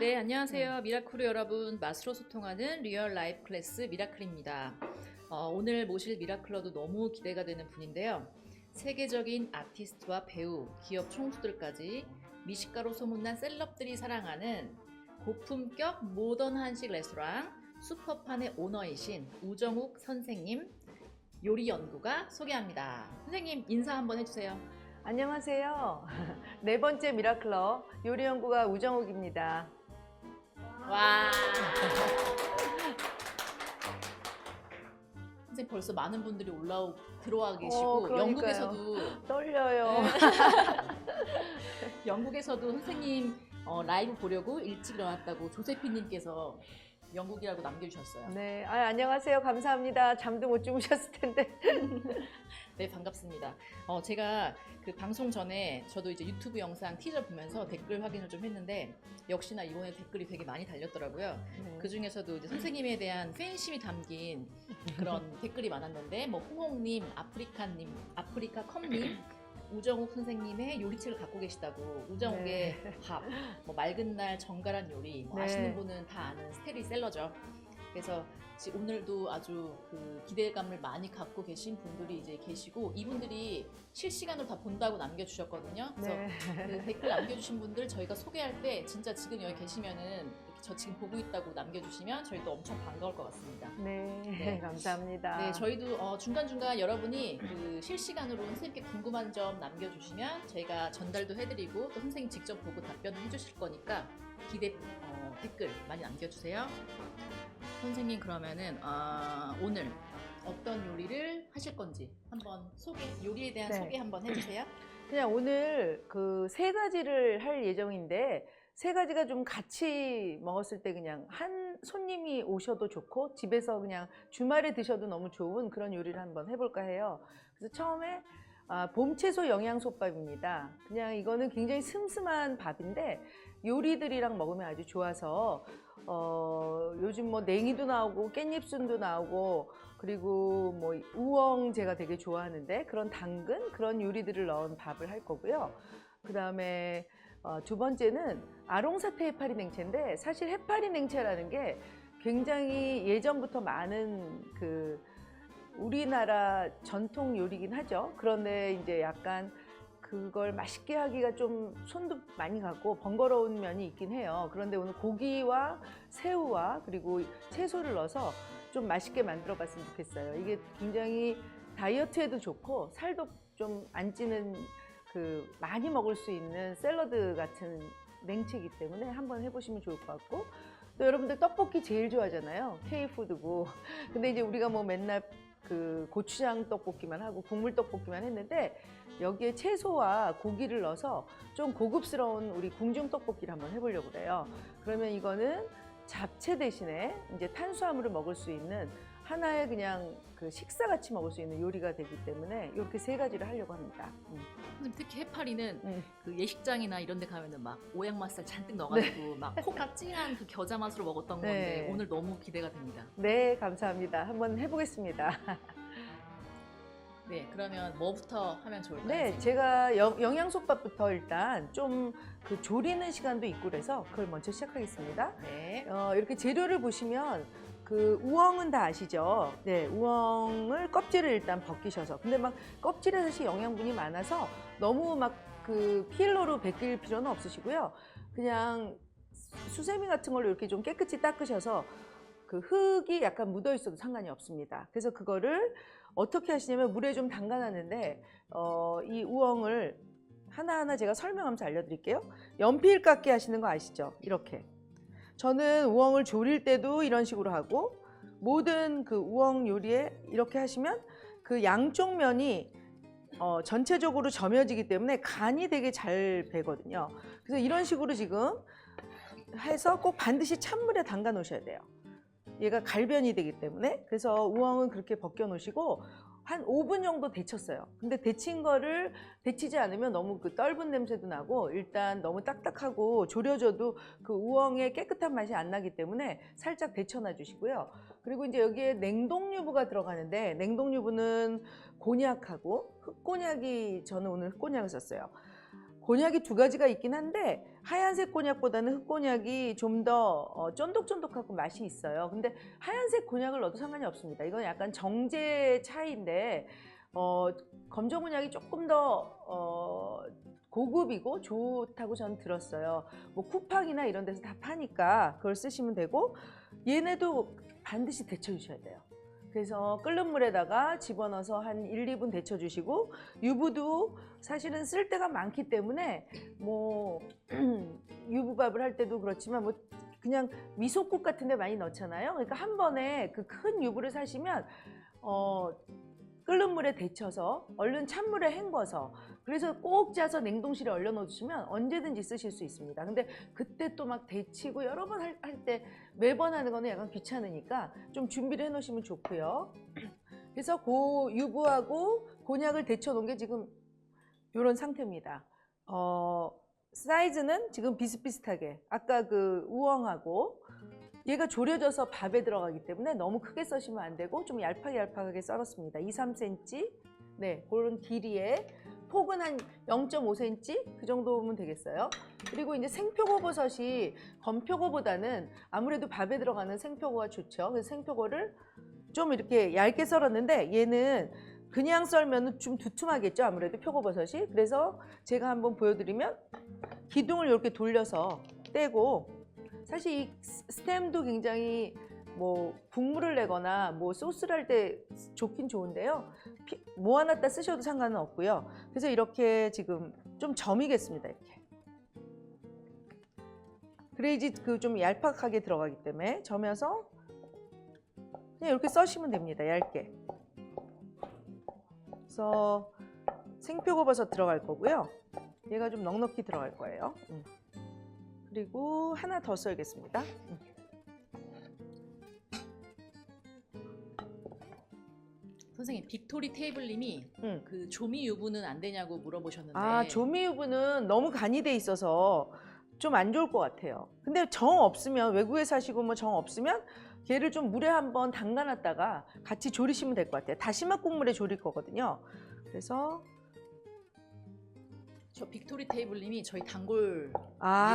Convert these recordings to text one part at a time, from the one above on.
네, 안녕하세요. 미라클 여러분. 맛으로 소통하는 리얼 라이프 클래스 미라클입니다. 오늘 모실 미라클러도 너무 기대가 되는 분인데요. 세계적인 아티스트와 배우, 기업 총수들까지 미식가로 소문난 셀럽들이 사랑하는 고품격 모던 한식 레스토랑 슈퍼판의 오너이신 우정욱 선생님 요리 연구가 소개합니다. 선생님 인사 한번 해주세요. 안녕하세요. 네 번째 미라클러 요리연구가 우정욱입니다. 와. 선생님 벌써 많은 분들이 들어와 계시고 그러니까요. 영국에서도 떨려요. 영국에서도 선생님 라이브 보려고 일찍 일어났다고 조세피님께서 영국이라고 남겨주셨어요. 네, 안녕하세요. 감사합니다. 잠도 못 주무셨을 텐데. 네, 반갑습니다. 제가 그 방송 전에 저도 이제 유튜브 영상 티저 보면서 댓글 확인을 좀 했는데 역시나 이번에 댓글이 되게 많이 달렸더라고요. 그 중에서도 이제 선생님에 대한 팬심이 담긴 그런 댓글이 많았는데 뭐 홍홍님, 아프리카님, 아프리카컴님, 우정욱 선생님의 요리책을 갖고 계시다고. 우정욱의 밥, 뭐 맑은 날 정갈한 요리, 뭐 네. 아시는 분은 다 아는 스테디셀러죠. 그래서 오늘도 아주 그 기대감을 많이 갖고 계신 분들이 이제 계시고 이분들이 실시간으로 다 본다고 남겨주셨거든요. 그래서 네. 그 댓글 남겨주신 분들 저희가 소개할 때 진짜 지금 여기 계시면은 이렇게 저 지금 보고 있다고 남겨주시면 저희도 엄청 반가울 것 같습니다. 네, 네. 감사합니다. 네, 저희도 중간중간 여러분이 그 실시간으로 선생님께 궁금한 점 남겨주시면 저희가 전달도 해드리고 또 선생님 직접 보고 답변을 해주실 거니까 댓글 많이 남겨주세요. 선생님 그러면은 오늘 어떤 요리를 하실 건지 한번 요리에 대한 네. 소개 한번 해주세요. 그냥 오늘 그 세 가지를 할 예정인데 세 가지가 좀 같이 먹었을 때 그냥 한 손님이 오셔도 좋고 집에서 그냥 주말에 드셔도 너무 좋은 그런 요리를 한번 해볼까 해요. 그래서 처음에 봄채소 영양솥밥입니다. 그냥 이거는 굉장히 슴슴한 밥인데 요리들이랑 먹으면 아주 좋아서 요즘 뭐 냉이도 나오고 깻잎순도 나오고 그리고 뭐 우엉 제가 되게 좋아하는데 그런 당근 그런 요리들을 넣은 밥을 할 거고요. 그 다음에 두 번째는 아롱사태 해파리 냉채인데 사실 해파리 냉채라는 게 굉장히 예전부터 많은 그 우리나라 전통 요리긴 하죠. 그런데 이제 약간 그걸 맛있게 하기가 좀 손도 많이 가고 번거로운 면이 있긴 해요. 그런데 오늘 고기와 새우와 그리고 채소를 넣어서 좀 맛있게 만들어 봤으면 좋겠어요. 이게 굉장히 다이어트에도 좋고 살도 좀 안 찌는 그 많이 먹을 수 있는 샐러드 같은 냉채이기 때문에 한번 해보시면 좋을 것 같고 또 여러분들 떡볶이 제일 좋아하잖아요. K푸드고. 근데 이제 우리가 뭐 맨날 그 고추장 떡볶이만 하고 국물 떡볶이만 했는데 여기에 채소와 고기를 넣어서 좀 고급스러운 우리 궁중 떡볶이를 한번 해보려고 그래요. 그러면 이거는 잡채 대신에 이제 탄수화물을 먹을 수 있는 하나의 그냥 그 식사같이 먹을 수 있는 요리가 되기 때문에 이렇게 세 가지를 하려고 합니다. 선생님 특히 해파리는 그 예식장이나 이런 데 가면은 막 오양맛살 잔뜩 네. 넣어가지고 막 콕 찡한 그 겨자 맛으로 먹었던 건데 네. 오늘 너무 기대가 됩니다. 네, 감사합니다. 한번 해보겠습니다. 네, 그러면 뭐부터 하면 좋을까요? 네, 선생님? 제가 영양솥밥부터 일단 좀 그 조리는 시간도 있고 그래서 그걸 먼저 시작하겠습니다. 네. 이렇게 재료를 보시면 그 우엉은 다 아시죠? 네, 우엉을 껍질을 일단 벗기셔서 근데 막 껍질에 사실 영양분이 많아서 너무 막 그 필로로 벗길 필요는 없으시고요. 그냥 수세미 같은 걸로 이렇게 좀 깨끗이 닦으셔서 그 흙이 약간 묻어 있어도 상관이 없습니다. 그래서 그거를 어떻게 하시냐면 물에 좀 담가놨는데 이 우엉을 하나하나 제가 설명하면서 알려드릴게요. 연필 깎기 하시는 거 아시죠? 이렇게. 저는 우엉을 조릴 때도 이런 식으로 하고 모든 그 우엉 요리에 이렇게 하시면 그 양쪽 면이 전체적으로 점여지기 때문에 간이 되게 잘 배거든요. 그래서 이런 식으로 지금 해서 꼭 반드시 찬물에 담가 놓으셔야 돼요. 얘가 갈변이 되기 때문에. 그래서 우엉은 그렇게 벗겨 놓으시고 한 5분 정도 데쳤어요. 근데 데친 거를 데치지 않으면 너무 그 떫은 냄새도 나고 일단 너무 딱딱하고 졸여져도 그 우엉의 깨끗한 맛이 안 나기 때문에 살짝 데쳐놔 주시고요. 그리고 이제 여기에 냉동유부가 들어가는데 냉동유부는 곤약하고 흑곤약이 저는 오늘 흑곤약을 썼어요. 곤약이 두 가지가 있긴 한데 하얀색 곤약보다는 흑곤약이 좀 더 쫀득쫀득하고 맛이 있어요. 근데 하얀색 곤약을 넣어도 상관이 없습니다. 이건 약간 정제 차이인데 검정 곤약이 조금 더 고급이고 좋다고 저는 들었어요. 뭐 쿠팡이나 이런 데서 다 파니까 그걸 쓰시면 되고, 얘네도 반드시 데쳐주셔야 돼요. 그래서 끓는 물에다가 집어넣어서 한 1, 2분 데쳐주시고, 유부도 사실은 쓸 때가 많기 때문에 뭐 유부밥을 할 때도 그렇지만 뭐 그냥 미숫국 같은 데 많이 넣잖아요. 그러니까 한 번에 그 큰 유부를 사시면 끓는 물에 데쳐서 얼른 찬물에 헹궈서, 그래서 꼭 짜서 냉동실에 얼려 놓으시면 언제든지 쓰실 수 있습니다. 근데 그때 또 막 데치고 여러 번 할 때 매번 하는 거는 약간 귀찮으니까 좀 준비를 해 놓으시면 좋고요. 그래서 유부하고 곤약을 데쳐 놓은 게 지금 이런 상태입니다. 사이즈는 지금 비슷비슷하게, 아까 그 우엉하고 얘가 졸여져서 밥에 들어가기 때문에 너무 크게 써시면 안 되고 좀 얄팍하게 썰었습니다. 2, 3cm, 네, 그런 길이에, 폭은 한 0.5cm 그 정도면 되겠어요. 그리고 이제 생표고버섯이 건표고보다는 아무래도 밥에 들어가는 생표고가 좋죠. 그래서 생표고를 좀 이렇게 얇게 썰었는데, 얘는 그냥 썰면 좀 두툼하겠죠, 아무래도 표고버섯이. 그래서 제가 한번 보여드리면 기둥을 이렇게 돌려서 떼고, 사실 이 스템도 굉장히 뭐 국물을 내거나 뭐 소스를 할 때 좋긴 좋은데요, 모아놨다 쓰셔도 상관은 없고요. 그래서 이렇게 지금 좀 점이겠습니다. 이렇게 그래야지 그 좀 얄팍하게 들어가기 때문에 점여서 그냥 이렇게 써시면 됩니다. 얇게. 그래서 생표고버섯 들어갈 거고요. 얘가 좀 넉넉히 들어갈 거예요. 그리고 하나 더 썰겠습니다. 선생님, 빅토리 테이블님이 그 조미 유부는 안 되냐고 물어보셨는데. 아, 조미 유부는 너무 간이 돼 있어서 좀 안 좋을 것 같아요. 근데 정 없으면, 외국에 사시고 뭐 정 없으면 걔를 좀 물에 한번 담가놨다가 같이 졸이시면 될 것 같아요. 다시마 국물에 졸일 거거든요. 그래서 저 빅토리 테이블님이 저희 단골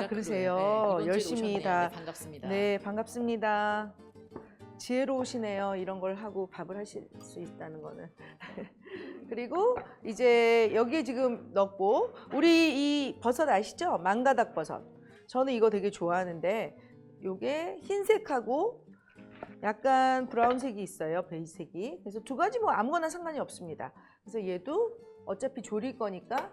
그러세요. 이번 주에 열심히 오셨네요. 다. 네, 반갑습니다. 네, 반갑습니다. 지혜로우시네요. 이런 걸 하고 밥을 하실 수 있다는 거는. 그리고 이제 여기에 지금 넣고, 우리 이 버섯 아시죠? 망가닥 버섯. 저는 이거 되게 좋아하는데, 요게 흰색하고 약간 브라운색이 있어요. 베이지색이. 그래서 두 가지 뭐 아무거나 상관이 없습니다. 그래서 얘도 어차피 졸일 거니까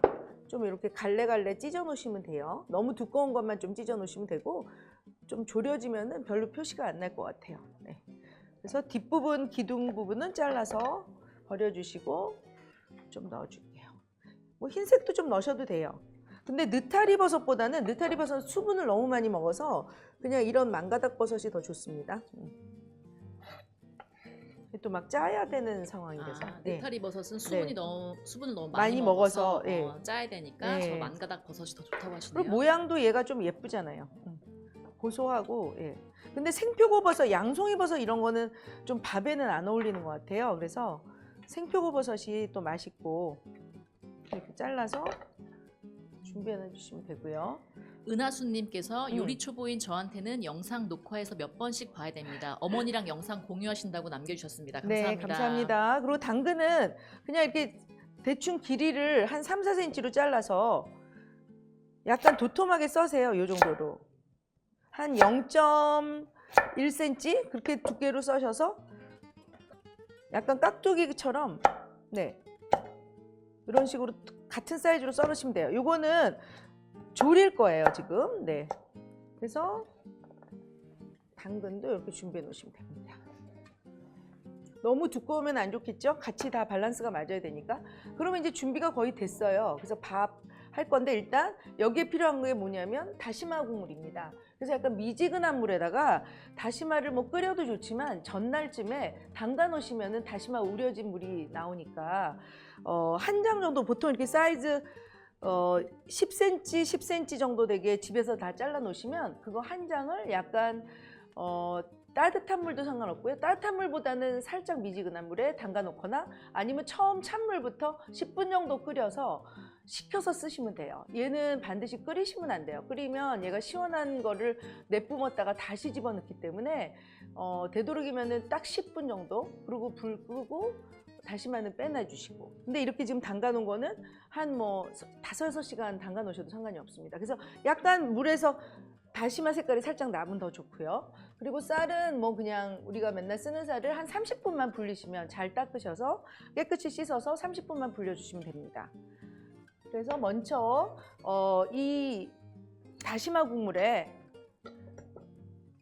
좀 이렇게 갈래갈래 찢어 놓으시면 돼요. 너무 두꺼운 것만 좀 찢어 놓으시면 되고, 좀 졸여지면은 별로 표시가 안 날 것 같아요. 네. 그래서 뒷부분, 기둥 부분은 잘라서 버려주시고 좀 넣어줄게요. 뭐 흰색도 좀 넣으셔도 돼요. 근데 느타리 버섯보다는, 느타리 버섯은 수분을 너무 많이 먹어서 그냥 이런 망가닥 버섯이 더 좋습니다. 또 막 짜야 되는 상황이라서. 느타리 버섯은 수분을 너무 많이 많이 먹어서, 먹어서 짜야 되니까 네. 저 망가닥 버섯이 더 좋다고 하시네요. 그리고 모양도 얘가 좀 예쁘잖아요. 고소하고. 근데 생표고버섯, 양송이버섯 이런 거는 좀 밥에는 안 어울리는 것 같아요. 그래서 생표고버섯이 또 맛있고, 이렇게 잘라서 준비해 주시면 되고요. 은하수님께서 요리 초보인 저한테는 영상 녹화해서 몇 번씩 봐야 됩니다. 어머니랑 영상 공유하신다고 남겨주셨습니다. 감사합니다. 네, 감사합니다. 그리고 당근은 그냥 이렇게 대충 길이를 한 3, 4cm로 잘라서 약간 도톰하게 써세요. 이 정도로. 한 0.1cm 그렇게 두께로 써셔서 약간 깍두기처럼, 네, 이런 식으로 같은 사이즈로 썰으시면 돼요. 요거는 졸일 거예요, 지금. 네. 그래서 당근도 이렇게 준비해 놓으시면 됩니다. 너무 두꺼우면 안 좋겠죠? 같이 다 밸런스가 맞아야 되니까. 그러면 이제 준비가 거의 됐어요. 그래서 밥 할 건데, 일단 여기에 필요한 게 뭐냐면 다시마 국물입니다. 그래서 약간 미지근한 물에다가 다시마를 뭐 끓여도 좋지만 전날쯤에 담가 놓으시면은 다시마 우려진 물이 나오니까 한 장 정도, 보통 이렇게 사이즈 10cm, 10cm 정도 되게 집에서 다 잘라 놓으시면 그거 한 장을 약간 따뜻한 물도 상관없고요. 따뜻한 물보다는 살짝 미지근한 물에 담가 놓거나, 아니면 처음 찬물부터 10분 정도 끓여서 식혀서 쓰시면 돼요. 얘는 반드시 끓이시면 안 돼요. 끓이면 얘가 시원한 거를 내뿜었다가 다시 집어넣기 때문에 되도록이면은 딱 10분 정도, 그리고 불 끄고 다시마는 빼놔주시고. 근데 이렇게 지금 담가 놓은 거는 한 뭐 5-6시간 담가 놓으셔도 상관이 없습니다. 그래서 약간 물에서 다시마 색깔이 살짝 나면 더 좋고요. 그리고 쌀은 뭐 그냥 우리가 맨날 쓰는 쌀을 한 30분만 불리시면, 잘 닦으셔서 깨끗이 씻어서 30분만 불려주시면 됩니다. 그래서 먼저 이 다시마 국물에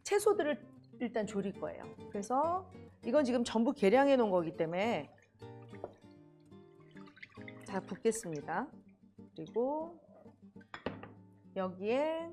채소들을 일단 졸일 거예요. 그래서 이건 지금 전부 계량해 놓은 거기 때문에 다 붓겠습니다. 그리고 여기에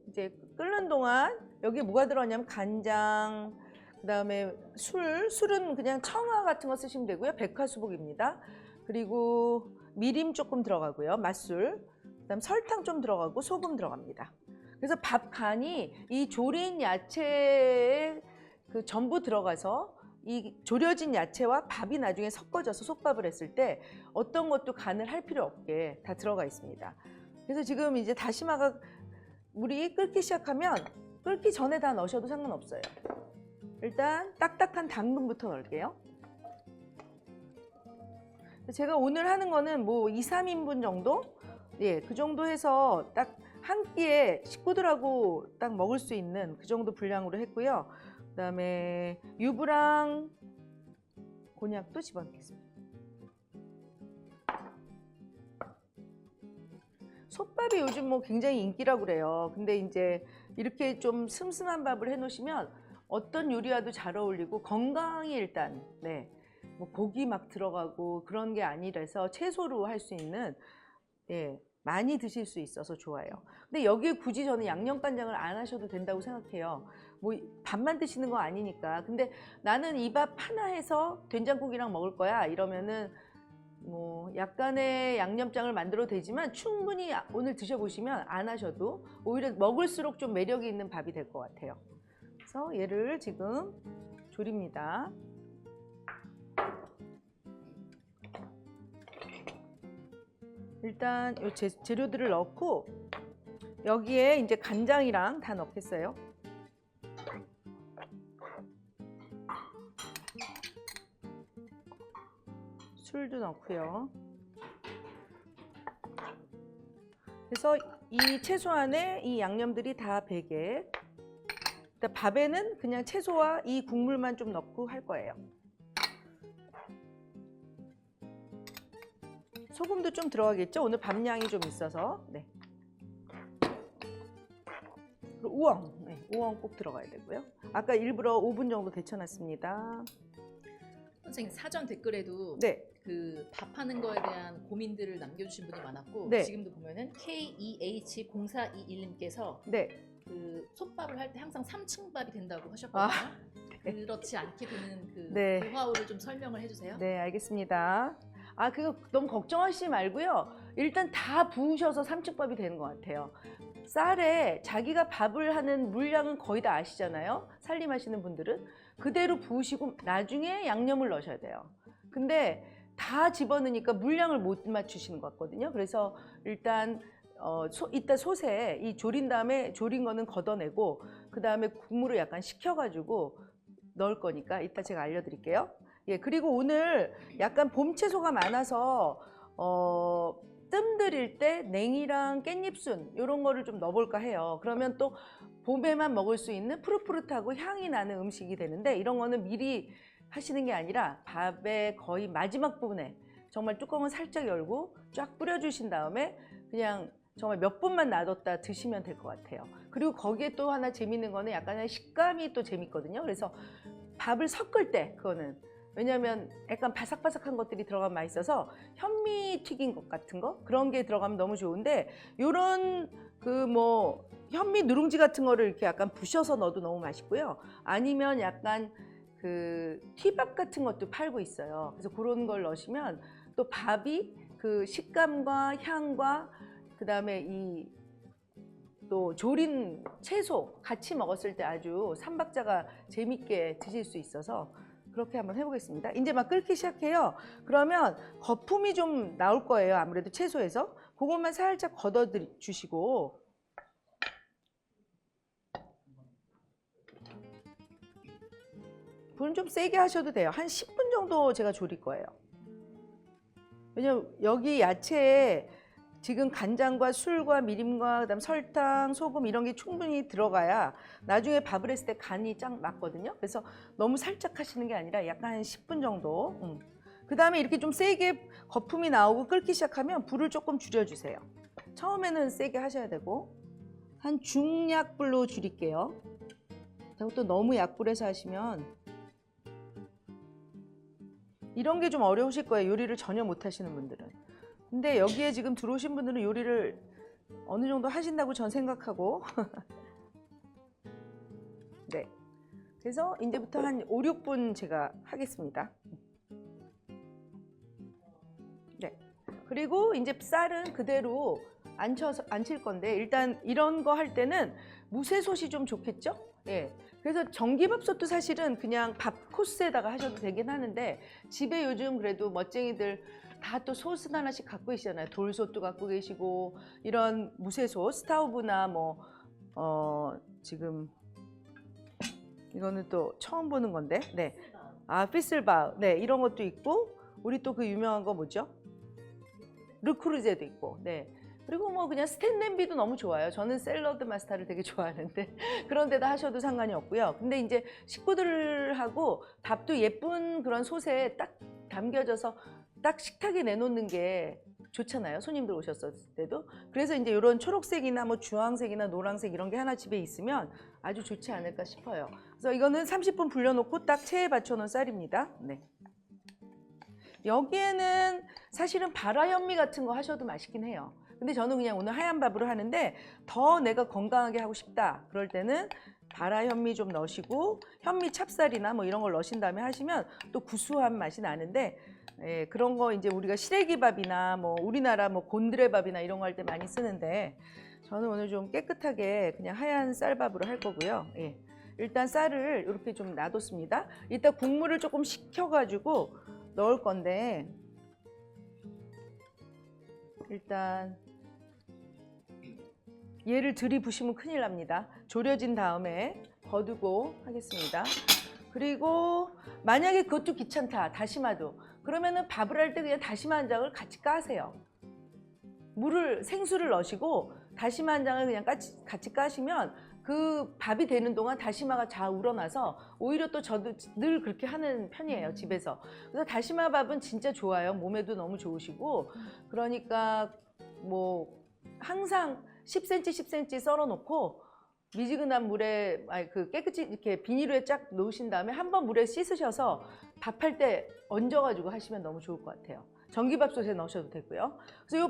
이제 끓는 동안 여기 뭐가 들어가냐면 간장, 그다음에 술은 그냥 청아 같은 거 쓰시면 되고요. 백화수복입니다. 그리고 미림 조금 들어가고요. 맛술. 그다음 설탕 좀 들어가고 소금 들어갑니다. 그래서 밥 간이 이 졸인 야채에 그 전부 들어가서 이 졸여진 야채와 밥이 나중에 섞어져서 솥밥을 했을 때 어떤 것도 간을 할 필요 없게 다 들어가 있습니다. 그래서 지금 이제 다시마가 물이 끓기 시작하면 끓기 전에 다 넣으셔도 상관없어요. 일단 딱딱한 당근부터 넣을게요. 제가 오늘 하는 거는 뭐 2-3인분 정도? 예, 그 정도 해서 딱 한 끼에 식구들하고 딱 먹을 수 있는 그 정도 분량으로 했고요. 그다음에 유부랑 곤약도 집어넣겠습니다. 솥밥이 요즘 뭐 굉장히 인기라고 그래요. 근데 이제 이렇게 좀 슴슴한 밥을 해 놓으시면 어떤 요리와도 잘 어울리고 건강이 일단, 네, 뭐 고기 막 들어가고 그런 게 아니라서 채소로 할 수 있는, 예, 많이 드실 수 있어서 좋아요. 근데 여기에 굳이 저는 양념간장을 안 하셔도 된다고 생각해요. 뭐 밥만 드시는 거 아니니까. 근데 나는 이 밥 하나 해서 된장국이랑 먹을 거야 이러면은 뭐 약간의 양념장을 만들어도 되지만 충분히 오늘 드셔보시면 안 하셔도 오히려 먹을수록 좀 매력이 있는 밥이 될 것 같아요. 그래서 얘를 지금 졸입니다. 일단 이 재료들을 넣고 여기에 이제 간장이랑 다 넣겠어요. 술도 넣고요. 그래서 이 채소 안에 이 양념들이 다 배게. 밥에는 그냥 채소와 이 국물만 좀 넣고 할 거예요. 소금도 좀 들어가겠죠? 오늘 밥량이 좀 있어서. 네. 그리고 우엉, 네, 우엉 꼭 들어가야 되고요. 아까 일부러 5분 정도 데쳐놨습니다. 선생님 사전 댓글에도 네. 그 밥하는 거에 대한 고민들을 남겨주신 분이 많았고, 네. 지금도 보면은 KEH0421님께서 네. 그 솥밥을 할 때 항상 3층밥이 된다고 하셨거든요. 네. 그렇지 않게 되는 그 네. 노하우를 좀 설명을 해주세요. 네, 알겠습니다. 그거 너무 걱정하시지 말고요. 일단 다 부으셔서 삼층밥이 되는 것 같아요. 쌀에 자기가 밥을 하는 물량은 거의 다 아시잖아요. 살림하시는 분들은. 그대로 부으시고 나중에 양념을 넣으셔야 돼요. 근데 다 집어넣으니까 물량을 못 맞추시는 것 같거든요. 그래서 일단 이따 솥에 이 졸인 다음에 졸인 거는 걷어내고 그 다음에 국물을 약간 식혀가지고 넣을 거니까 이따 제가 알려드릴게요. 예, 그리고 오늘 약간 봄 채소가 많아서 뜸 들일 때 냉이랑 깻잎순 이런 거를 좀 넣어볼까 해요. 그러면 또 봄에만 먹을 수 있는 푸릇푸릇하고 향이 나는 음식이 되는데, 이런 거는 미리 하시는 게 아니라 밥의 거의 마지막 부분에 정말 뚜껑을 살짝 열고 쫙 뿌려주신 다음에 그냥 정말 몇 분만 놔뒀다 드시면 될 것 같아요. 그리고 거기에 또 하나 재밌는 거는 약간의 식감이 또 재밌거든요. 그래서 밥을 섞을 때 그거는, 왜냐하면 약간 바삭바삭한 것들이 들어가면 맛있어서 현미 튀긴 것 같은 거 그런 게 들어가면 너무 좋은데, 요런 그 뭐 현미 누룽지 같은 거를 이렇게 약간 부셔서 넣어도 너무 맛있고요. 아니면 약간 그 튀밥 같은 것도 팔고 있어요. 그래서 그런 걸 넣으시면 또 밥이 그 식감과 향과 그 다음에 이 또 조린 채소 같이 먹었을 때 아주 삼박자가 재밌게 드실 수 있어서 그렇게 한번 해보겠습니다. 이제 막 끓기 시작해요. 그러면 거품이 좀 나올 거예요. 아무래도 채소에서. 그것만 살짝 걷어 주시고 불은 좀 세게 하셔도 돼요. 한 10분 정도 제가 졸일 거예요. 왜냐면 여기 야채에 지금 간장과 술과 미림과 그다음 설탕, 소금 이런 게 충분히 들어가야 나중에 밥을 했을 때 간이 쫙 맞거든요. 그래서 너무 살짝 하시는 게 아니라 약간 한 10분 정도. 그 다음에 이렇게 좀 세게 거품이 나오고 끓기 시작하면 불을 조금 줄여주세요. 처음에는 세게 하셔야 되고 한 중약불로 줄일게요. 그리고 또 너무 약불에서 하시면 이런 게 좀 어려우실 거예요. 요리를 전혀 못 하시는 분들은. 근데 여기에 지금 들어오신 분들은 요리를 어느 정도 하신다고 전 생각하고 네. 그래서 이제부터 한 5, 6분 제가 하겠습니다. 네. 그리고 이제 쌀은 그대로 안 칠 건데 일단 이런 거 할 때는 무쇠솥이 좀 좋겠죠? 예. 그래서 전기밥솥도 사실은 그냥 밥 코스에다가 하셔도 되긴 하는데 집에 요즘 그래도 멋쟁이들 다 또 솥은 하나씩 갖고 계시잖아요. 돌솥도 갖고 계시고 이런 무쇠솥, 스타우브나 뭐 지금 이거는 또 처음 보는 건데, 네, 피슬바우, 네, 이런 것도 있고 우리 또 그 유명한 거 뭐죠? 르크루제도 있고, 네. 그리고 뭐 그냥 스텐 냄비도 너무 좋아요. 저는 샐러드 마스터를 되게 좋아하는데 그런 데다 하셔도 상관이 없고요. 근데 이제 식구들하고 밥도 예쁜 그런 솥에 딱 담겨져서 딱 식탁에 내놓는 게 좋잖아요. 손님들 오셨을 때도. 그래서 이제 이런 초록색이나 뭐 주황색이나 노란색 이런 게 하나 집에 있으면 아주 좋지 않을까 싶어요. 그래서 이거는 30분 불려놓고 딱 체에 받쳐놓은 쌀입니다. 네. 여기에는 사실은 바라현미 같은 거 하셔도 맛있긴 해요. 근데 저는 그냥 오늘 하얀 밥으로 하는데 더 내가 건강하게 하고 싶다. 그럴 때는 바라현미 좀 넣으시고 현미 찹쌀이나 뭐 이런 걸 넣으신 다음에 하시면 또 구수한 맛이 나는데 예, 그런 거 이제 우리가 시래기밥이나 뭐 우리나라 뭐 곤드레밥이나 이런 거 할 때 많이 쓰는데 저는 오늘 좀 깨끗하게 그냥 하얀 쌀밥으로 할 거고요. 예. 일단 쌀을 이렇게 좀 놔뒀습니다. 이따 국물을 조금 식혀가지고 넣을 건데 일단 얘를 들이부시면 큰일 납니다. 졸여진 다음에 거두고 하겠습니다. 그리고 만약에 그것도 귀찮다, 다시마도. 그러면은 밥을 할 때 그냥 다시마 한 장을 같이 까세요. 생수를 넣으시고 다시마 한 장을 그냥 같이 까시면 그 밥이 되는 동안 다시마가 잘 우러나서 오히려 또 저도 늘 그렇게 하는 편이에요, 집에서. 그래서 다시마 밥은 진짜 좋아요. 몸에도 너무 좋으시고. 그러니까 뭐 항상 10cm, 10cm 썰어 놓고 미지근한 물에 깨끗이 이렇게 비닐에 쫙 놓으신 다음에 한번 물에 씻으셔서 밥할 때 얹어가지고 하시면 너무 좋을 것 같아요. 전기밥솥에 넣으셔도 되고요. 그래서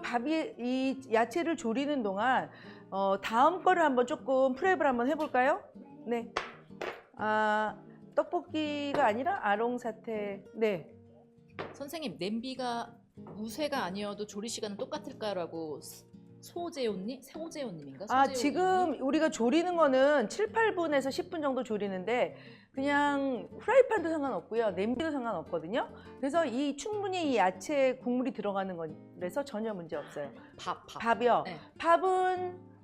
이 야채를 졸이는 동안 다음 거를 한번 조금 프랩을 한번 해볼까요? 네. 떡볶이가 아니라 아롱사태. 네. 선생님, 냄비가 무쇠가 아니어도 조리 시간은 똑같을까라고 소재호님인가? 지금 우리가 조리는 거는 7, 8분에서 10분 정도 조리는데 그냥 프라이팬도 상관없고요. 냄비도 상관없거든요. 그래서 충분히 이 야채 국물이 들어가는 거라서 전혀 문제 없어요. 밥이요? 네.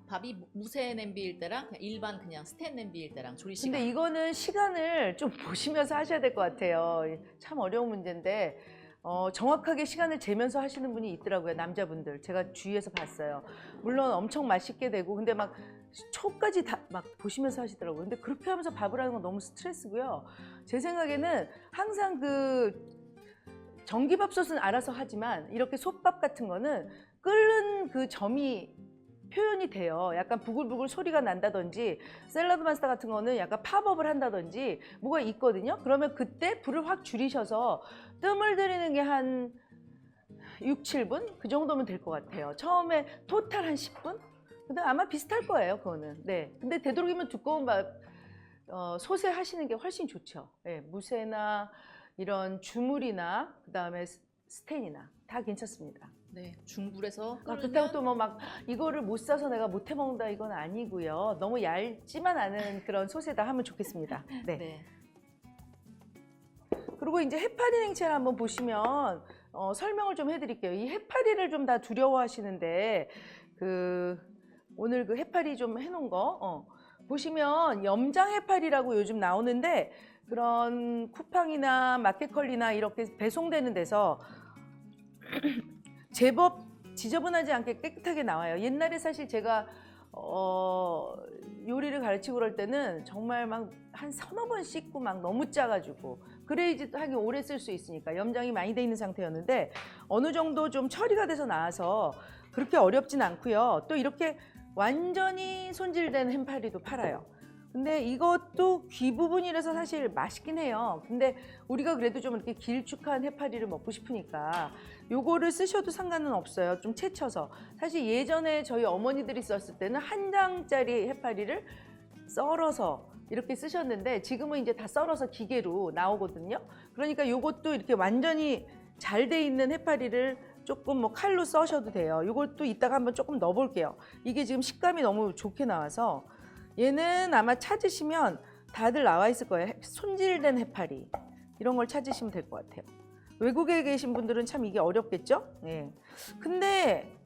밥이 무쇠 냄비일 때랑 일반 그냥 스텐 냄비일 때랑 조리 시간. 근데 이거는 시간을 좀 보시면서 하셔야 될 것 같아요. 참 어려운 문제인데 정확하게 시간을 재면서 하시는 분이 있더라고요. 남자분들. 제가 주위에서 봤어요. 물론 엄청 맛있게 되고 근데 막 초까지 다 막 보시면서 하시더라고요. 근데 그렇게 하면서 밥을 하는 건 너무 스트레스고요. 제 생각에는 항상 전기밥솥은 알아서 하지만 이렇게 솥밥 같은 거는 끓는 그 점이 표현이 돼요. 약간 부글부글 소리가 난다든지 샐러드 마스터 같은 거는 약간 팝업을 한다든지 뭐가 있거든요. 그러면 그때 불을 확 줄이셔서 뜸을 들이는 게 한 6, 7분? 그 정도면 될 것 같아요. 처음에 토탈 한 10분? 근데 아마 비슷할 거예요, 그거는. 네. 근데 되도록이면 두꺼운 솥에 하시는 게 훨씬 좋죠. 네. 무쇠나 이런 주물이나 그다음에 스테인이나 다 괜찮습니다. 네, 중불에서 그렇다고 끓으면 또 뭐 막 이거를 못 사서 내가 못 해 먹는다 이건 아니고요. 너무 얇지만 않은 그런 솥에다 하면 좋겠습니다. 네. 네. 그리고 이제 해파리 냉채를 한번 보시면 설명을 좀 해드릴게요. 이 해파리를 좀 다 두려워하시는데 오늘 그 해파리 좀 해놓은 거 보시면 염장 해파리라고 요즘 나오는데 그런 쿠팡이나 마켓컬리나 이렇게 배송되는 데서 제법 지저분하지 않게 깨끗하게 나와요. 옛날에 사실 제가 요리를 가르치고 그럴 때는 정말 막 한 서너 번 씻고 막 너무 짜가지고 그래야지 하긴 오래 쓸 수 있으니까 염장이 많이 돼 있는 상태였는데 어느 정도 좀 처리가 돼서 나와서 그렇게 어렵진 않고요. 또 이렇게 완전히 손질된 해파리도 팔아요. 근데 이것도 귀 부분이라서 사실 맛있긴 해요. 근데 우리가 그래도 좀 이렇게 길쭉한 해파리를 먹고 싶으니까 요거를 쓰셔도 상관은 없어요. 좀 채쳐서. 사실 예전에 저희 어머니들이 썼을 때는 한 장짜리 해파리를 썰어서 이렇게 쓰셨는데 지금은 이제 다 썰어서 기계로 나오거든요. 그러니까 요것도 이렇게 완전히 잘 돼 있는 해파리를 조금 뭐 칼로 써셔도 돼요. 이것도 이따가 한번 조금 넣어볼게요. 이게 지금 식감이 너무 좋게 나와서 얘는 아마 찾으시면 다들 나와 있을 거예요. 손질된 해파리 이런 걸 찾으시면 될 것 같아요. 외국에 계신 분들은 참 이게 어렵겠죠? 예. 근데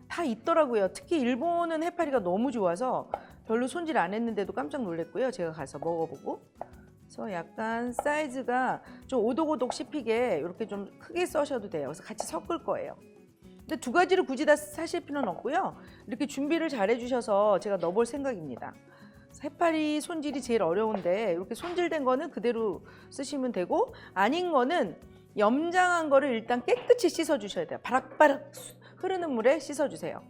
다 있더라고요. 특히 일본은 해파리가 너무 좋아서 별로 손질 안 했는데도 깜짝 놀랐고요. 제가 가서 먹어보고. 그래서 약간 사이즈가 좀 오독오독 씹히게 이렇게 좀 크게 써셔도 돼요. 그래서 같이 섞을 거예요. 근데 두 가지를 굳이 다 사실 필요는 없고요. 이렇게 준비를 잘 해주셔서 제가 넣어볼 생각입니다. 해파리 손질이 제일 어려운데 이렇게 손질된 거는 그대로 쓰시면 되고 아닌 거는 염장한 거를 일단 깨끗이 씻어주셔야 돼요. 바락바락 흐르는 물에 씻어주세요.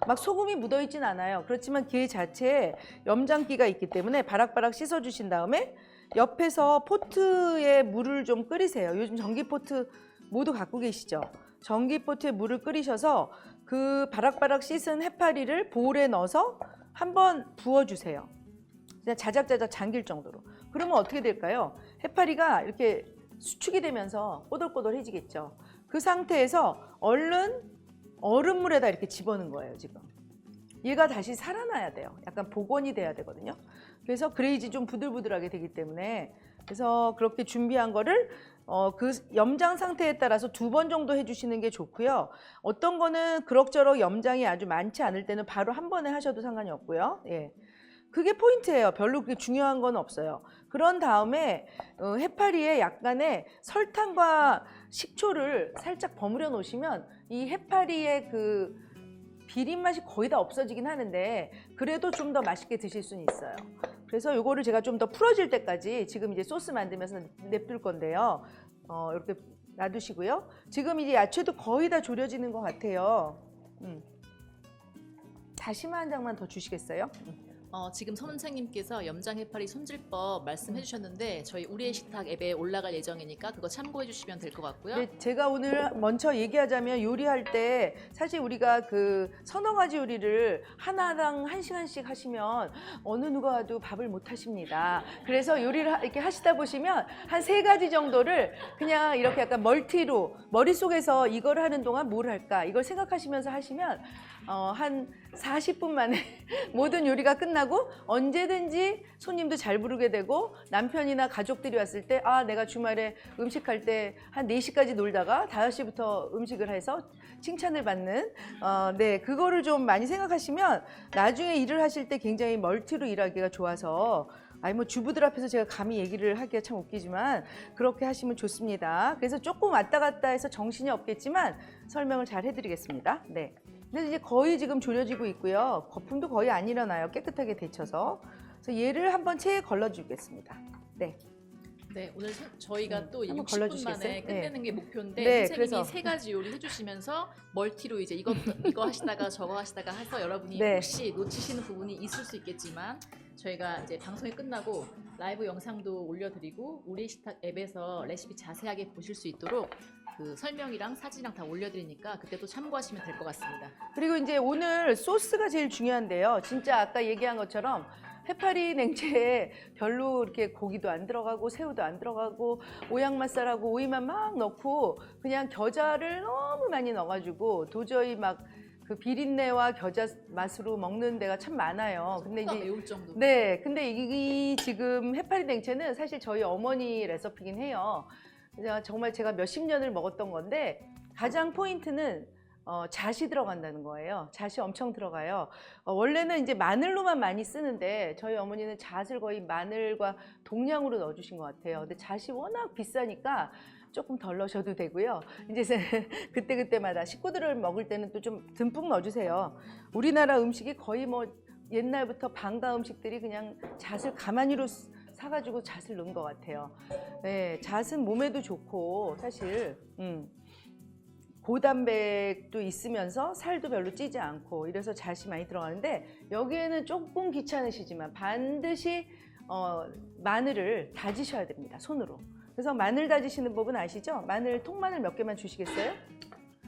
막 소금이 묻어있진 않아요. 그렇지만 게 자체에 염장기가 있기 때문에 바락바락 씻어주신 다음에 옆에서 포트에 물을 좀 끓이세요. 요즘 전기포트 모두 갖고 계시죠? 전기포트에 물을 끓이셔서 그 바락바락 씻은 해파리를 볼에 넣어서 한번 부어주세요. 그냥 자작자작 잠길 정도로. 그러면 어떻게 될까요? 해파리가 이렇게 수축이 되면서 꼬들꼬들해지겠죠. 그 상태에서 얼른 얼음물에다 이렇게 집어넣는 거예요, 지금. 얘가 다시 살아나야 돼요. 약간 복원이 돼야 되거든요. 그래서 그래야지 좀 부들부들하게 되기 때문에 그래서 그렇게 준비한 거를 그 염장 상태에 따라서 2번 정도 해주시는 게 좋고요. 어떤 거는 그럭저럭 염장이 아주 많지 않을 때는 바로 한 번에 하셔도 상관이 없고요. 예. 그게 포인트예요. 별로 그게 중요한 건 없어요. 그런 다음에 해파리에 약간의 설탕과 식초를 살짝 버무려 놓으시면 이 해파리의 그 비린 맛이 거의 다 없어지긴 하는데 그래도 좀 더 맛있게 드실 수는 있어요. 그래서 요거를 제가 좀 더 풀어질 때까지 지금 이제 소스 만들면서 냅둘 건데요. 이렇게 놔두시고요. 지금 이제 야채도 거의 다 졸여지는 것 같아요. 다시마 한 장만 더 주시겠어요? 지금 선생님께서 염장 해파리 손질법 말씀해 주셨는데 저희 우리의 식탁 앱에 올라갈 예정이니까 그거 참고해 주시면 될 것 같고요. 네, 제가 오늘 먼저 얘기하자면 요리할 때 사실 우리가 그 서너 가지 요리를 하나당 1시간씩 하시면 어느 누가 와도 밥을 못 하십니다. 그래서 요리를 이렇게 하시다 보시면 한 3가지 정도를 그냥 이렇게 약간 멀티로 머릿속에서 이걸 하는 동안 뭘 할까 이걸 생각하시면서 하시면 한 40분 만에 모든 요리가 끝나고 언제든지 손님도 잘 부르게 되고 남편이나 가족들이 왔을 때 내가 주말에 음식할 때 한 4시까지 놀다가 5시부터 음식을 해서 칭찬을 받는 네 그거를 좀 많이 생각하시면 나중에 일을 하실 때 굉장히 멀티로 일하기가 좋아서 뭐 주부들 앞에서 제가 감히 얘기를 하기가 참 웃기지만 그렇게 하시면 좋습니다. 그래서 조금 왔다 갔다 해서 정신이 없겠지만 설명을 잘 해드리겠습니다. 네. 근데 이제 거의 지금 졸여지고 있고요. 거품도 거의 안 일어나요. 깨끗하게 데쳐서. 그래서 얘를 한번 체에 걸러주겠습니다. 네. 네, 오늘 저희가 또 한번 60분 걸러주시겠어요? 만에 끝내는 게 목표인데 네, 선생님이 그래서. 3가지 요리 해주시면서 멀티로 이제 이거 하시다가 저거 하시다가 해서 여러분이 네. 혹시 놓치시는 부분이 있을 수 있겠지만 저희가 이제 방송이 끝나고 라이브 영상도 올려드리고 우리 식탁 앱에서 레시피 자세하게 보실 수 있도록 그 설명이랑 사진이랑 다 올려드리니까 그때 또 참고하시면 될 것 같습니다. 그리고 이제 오늘 소스가 제일 중요한데요. 진짜 아까 얘기한 것처럼 해파리 냉채에 별로 이렇게 고기도 안 들어가고 새우도 안 들어가고 오양맛살하고 오이만 막 넣고 그냥 겨자를 너무 많이 넣어가지고 도저히 막 그 비린내와 겨자 맛으로 먹는 데가 참 많아요. 근데 코가 이제 매울 정도. 네, 근데 이 지금 해파리 냉채는 사실 저희 어머니 레시피긴 해요. 그냥 정말 제가 몇십 년을 먹었던 건데 가장 포인트는 잣이 들어간다는 거예요. 잣이 엄청 들어가요. 원래는 이제 마늘로만 많이 쓰는데 저희 어머니는 잣을 거의 마늘과 동량으로 넣어주신 것 같아요. 근데 잣이 워낙 비싸니까 조금 덜 넣으셔도 되고요. 이제 그때그때마다 식구들을 먹을 때는 또 좀 듬뿍 넣어주세요. 우리나라 음식이 거의 뭐 옛날부터 방가 음식들이 그냥 잣을 가마니로 사가지고 잣을 넣은 것 같아요. 네, 잣은 몸에도 좋고 사실 고단백도 있으면서 살도 별로 찌지 않고 이래서 잣이 많이 들어가는데 여기에는 조금 귀찮으시지만 반드시 마늘을 다지셔야 됩니다. 손으로. 그래서 마늘 다지시는 법은 아시죠? 마늘 통마늘 몇 개만 주시겠어요?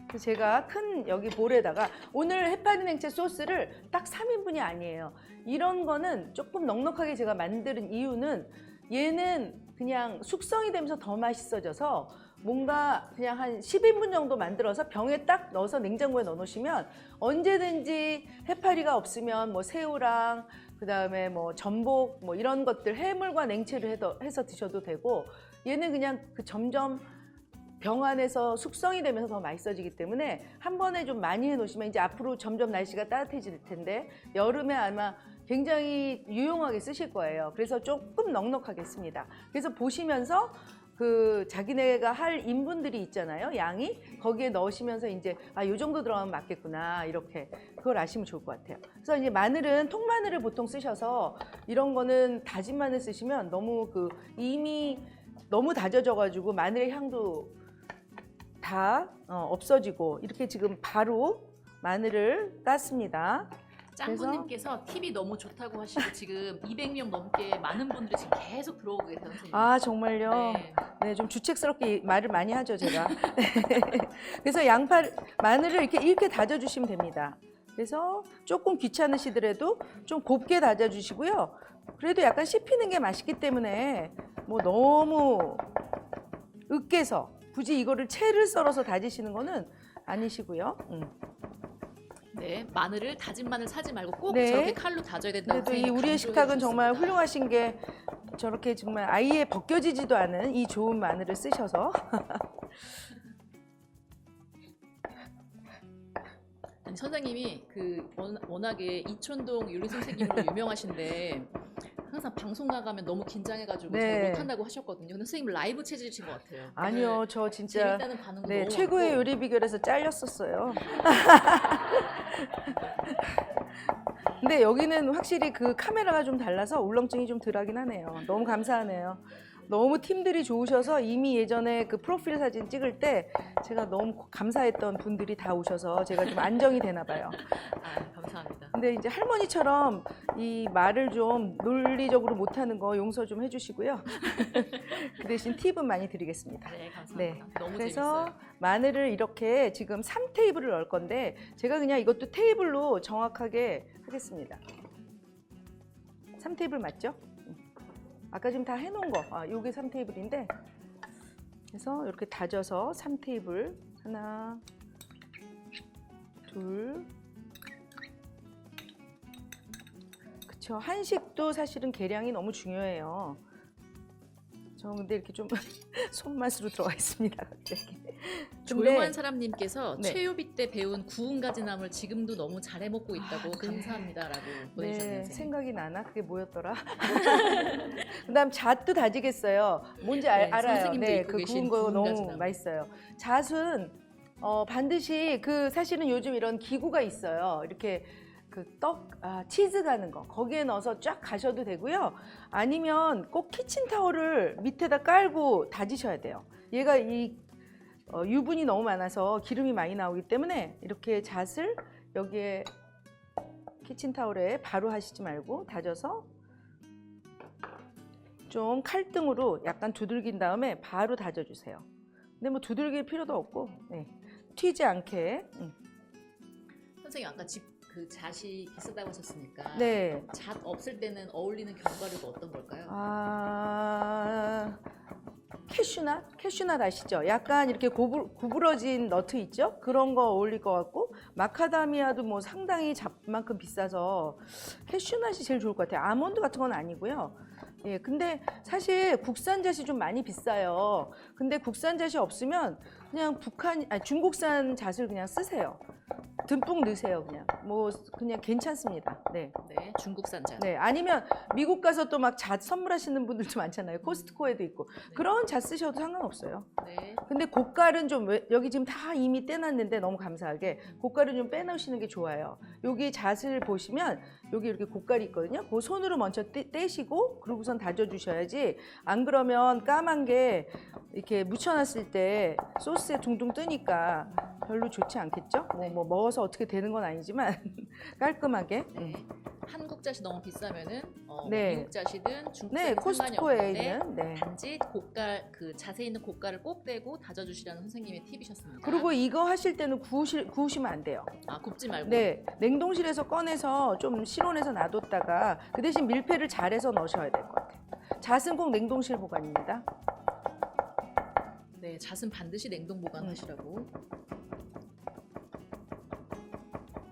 그래서 제가 큰 여기 볼에다가 오늘 해파리 냉채 소스를 딱 3인분이 아니에요. 이런 거는 조금 넉넉하게 제가 만드는 이유는 얘는 그냥 숙성이 되면서 더 맛있어져서 뭔가 그냥 한 10인분 정도 만들어서 병에 딱 넣어서 냉장고에 넣어 놓으시면 언제든지 해파리가 없으면 뭐 새우랑 그다음에 뭐 전복 뭐 이런 것들 해물과 냉채를 해서 드셔도 되고 얘는 그냥 그 점점 병 안에서 숙성이 되면서 더 맛있어지기 때문에 한 번에 좀 많이 해 놓으시면 이제 앞으로 점점 날씨가 따뜻해질 텐데 여름에 아마 굉장히 유용하게 쓰실 거예요. 그래서 조금 넉넉하게 씁니다. 그래서 보시면서 그 자기네가 할 인분들이 있잖아요. 양이 거기에 넣으시면서 이제 요 정도 들어가면 맞겠구나 이렇게 그걸 아시면 좋을 것 같아요. 그래서 이제 마늘은 통마늘을 보통 쓰셔서 이런 거는 다진 마늘 쓰시면 너무 이미 너무 다져져 가지고 마늘의 향도 다 없어지고 이렇게 지금 바로 마늘을 땄습니다. 짱구님께서 팁이 너무 좋다고 하시고 지금 200명 넘게 많은 분들이 지금 계속 들어오고 계세요, 선생님. 아 정말요? 네. 네, 좀 주책스럽게 말을 많이 하죠 제가. 그래서 마늘을 이렇게 다져주시면 됩니다. 그래서 조금 귀찮으시더라도 좀 곱게 다져주시고요. 그래도 약간 씹히는 게 맛있기 때문에 뭐 너무 으깨서 굳이 이거를 채를 썰어서 다지시는 거는 아니시고요. 네, 마늘을 다진 마늘 사지 말고 꼭 네. 저렇게 칼로 다져야 된다고. 그래도 이 우리의 식탁은 정말 훌륭하신 게 저렇게 정말 아예 벗겨지지도 않은 이 좋은 마늘을 쓰셔서 아니, 선생님이 워낙에 이촌동 윤리 선생님으로 유명하신데 항상 방송 나가면 너무 긴장해가지고 네. 잘 못한다고 하셨거든요. 근데 선생님 라이브 체질이신 것 같아요. 아니요, 저 진짜 재밌다는 반응도 네, 너무 최고의 많고. 요리 비결에서 잘렸었어요. 근데 여기는 확실히 그 카메라가 좀 달라서 울렁증이 좀 덜하긴 하네요. 너무 감사하네요. 너무 팀들이 좋으셔서 이미 예전에 그 프로필 사진 찍을 때 제가 너무 감사했던 분들이 다 오셔서 제가 좀 안정이 되나 봐요. 아, 감사합니다. 근데 이제 할머니처럼 이 말을 좀 논리적으로 못하는 거 용서 좀 해주시고요. 그 대신 팁은 많이 드리겠습니다. 네, 감사합니다. 네. 너무 그래서 재밌어요. 마늘을 이렇게 지금 3테이블을 넣을 건데 제가 그냥 이것도 테이블로 정확하게 하겠습니다. 3테이블 맞죠? 아까 지금 다 해놓은 거, 요게 3테이블인데 그래서 이렇게 다져서 3테이블 하나, 둘, 그쵸. 한식도 사실은 계량이 너무 중요해요. 저 근데 이렇게 좀 손맛으로 들어가 있습니다, 갑자기. 조용한 사람님께서 네. 최요비 때 배운 구운 가지나물 지금도 너무 잘해 먹고 있다고 네. 감사합니다라고 보내주셨네요. 네, 선생님. 생각이 나나? 그게 뭐였더라? 그다음 잣도 다지겠어요. 뭔지 네, 알아요. 선생님도 네, 입고 그 계신 구운 거 구운 너무 가지나물. 맛있어요. 잣은 반드시 사실은 요즘 이런 기구가 있어요. 이렇게 치즈 가는 거 거기에 넣어서 쫙 가셔도 되고요. 아니면 꼭 키친타올을 밑에다 깔고 다지셔야 돼요. 얘가 유분이 너무 많아서 기름이 많이 나오기 때문에 이렇게 잣을 여기에 키친타올에 바로 하시지 말고 다져서 좀 칼등으로 약간 두들긴 다음에 바로 다져주세요. 근데 뭐 두들길 필요도 없고 네. 튀지 않게. 선생님 아까 그 잣이 비싸다고 하셨으니까 네. 잣 없을 때는 어울리는 견과류가 어떤 걸까요? 캐슈넛 아시죠? 약간 이렇게 구부러진 너트 있죠? 그런 거 어울릴 것 같고, 마카다미아도 뭐 상당히 잡만큼 비싸서 캐슈넛이 제일 좋을 것 같아요. 아몬드 같은 건 아니고요. 예, 근데 사실 국산잣이 좀 많이 비싸요. 근데 국산잣이 없으면 그냥 중국산 잣을 그냥 쓰세요. 듬뿍 넣으세요, 그냥. 뭐 그냥 괜찮습니다. 네. 네, 중국산 잣. 네, 아니면 미국 가서 또 막 잣 선물하시는 분들도 많잖아요. 코스트코에도 있고. 네. 그런 잣 쓰셔도 상관없어요. 네. 근데 고가는 좀 여기 지금 다 이미 떼놨는데 너무 감사하게 고가를 좀 빼놓으시는 게 좋아요. 여기 잣을 보시면 여기 이렇게 고깔이 있거든요. 그 손으로 먼저 떼시고 그러고선 다져주셔야지. 안 그러면 까만 게 이렇게 묻혀놨을 때 소스에 둥둥 뜨니까 별로 좋지 않겠죠? 뭐 먹어서 어떻게 되는 건 아니지만 깔끔하게. 네. 한국 잣이 너무 비싸면은 네. 미국 잣이든 중국 네, 잣이든 상관이 코스트코에 없는데 있는. 네. 단지 고깔 그 잣에 있는 고깔을 꼭 떼고 다져주시라는 선생님의 팁이셨습니다. 그리고 이거 하실 때는 구우시면 안 돼요. 아, 굽지 말고. 네, 냉동실에서 꺼내서 좀 실온에서 놔뒀다가 그 대신 밀폐를 잘해서 넣으셔야 될 것 같아요. 잣은 꼭 냉동실 보관입니다. 네, 잣은 반드시 냉동 보관하시라고.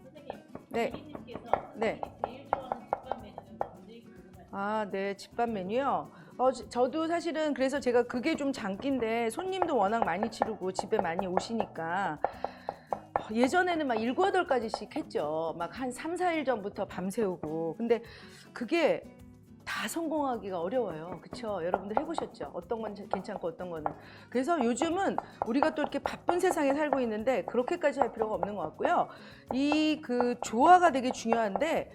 선생님, 네. 님께서 네. 제일 좋아하는 집밥 메뉴는 뭔지 궁금해요. 아, 네, 집밥 메뉴요. 저도 사실은 그래서 제가 그게 좀 장기인데 손님도 워낙 많이 치르고 집에 많이 오시니까 예전에는 막 7, 8가지씩 했죠. 막 한 3, 4일 전부터 밤새우고. 근데 그게 다 성공하기가 어려워요. 그쵸? 여러분들 해보셨죠? 어떤 건 괜찮고 어떤 거는. 그래서 요즘은 우리가 또 이렇게 바쁜 세상에 살고 있는데 그렇게까지 할 필요가 없는 것 같고요. 이 그 조화가 되게 중요한데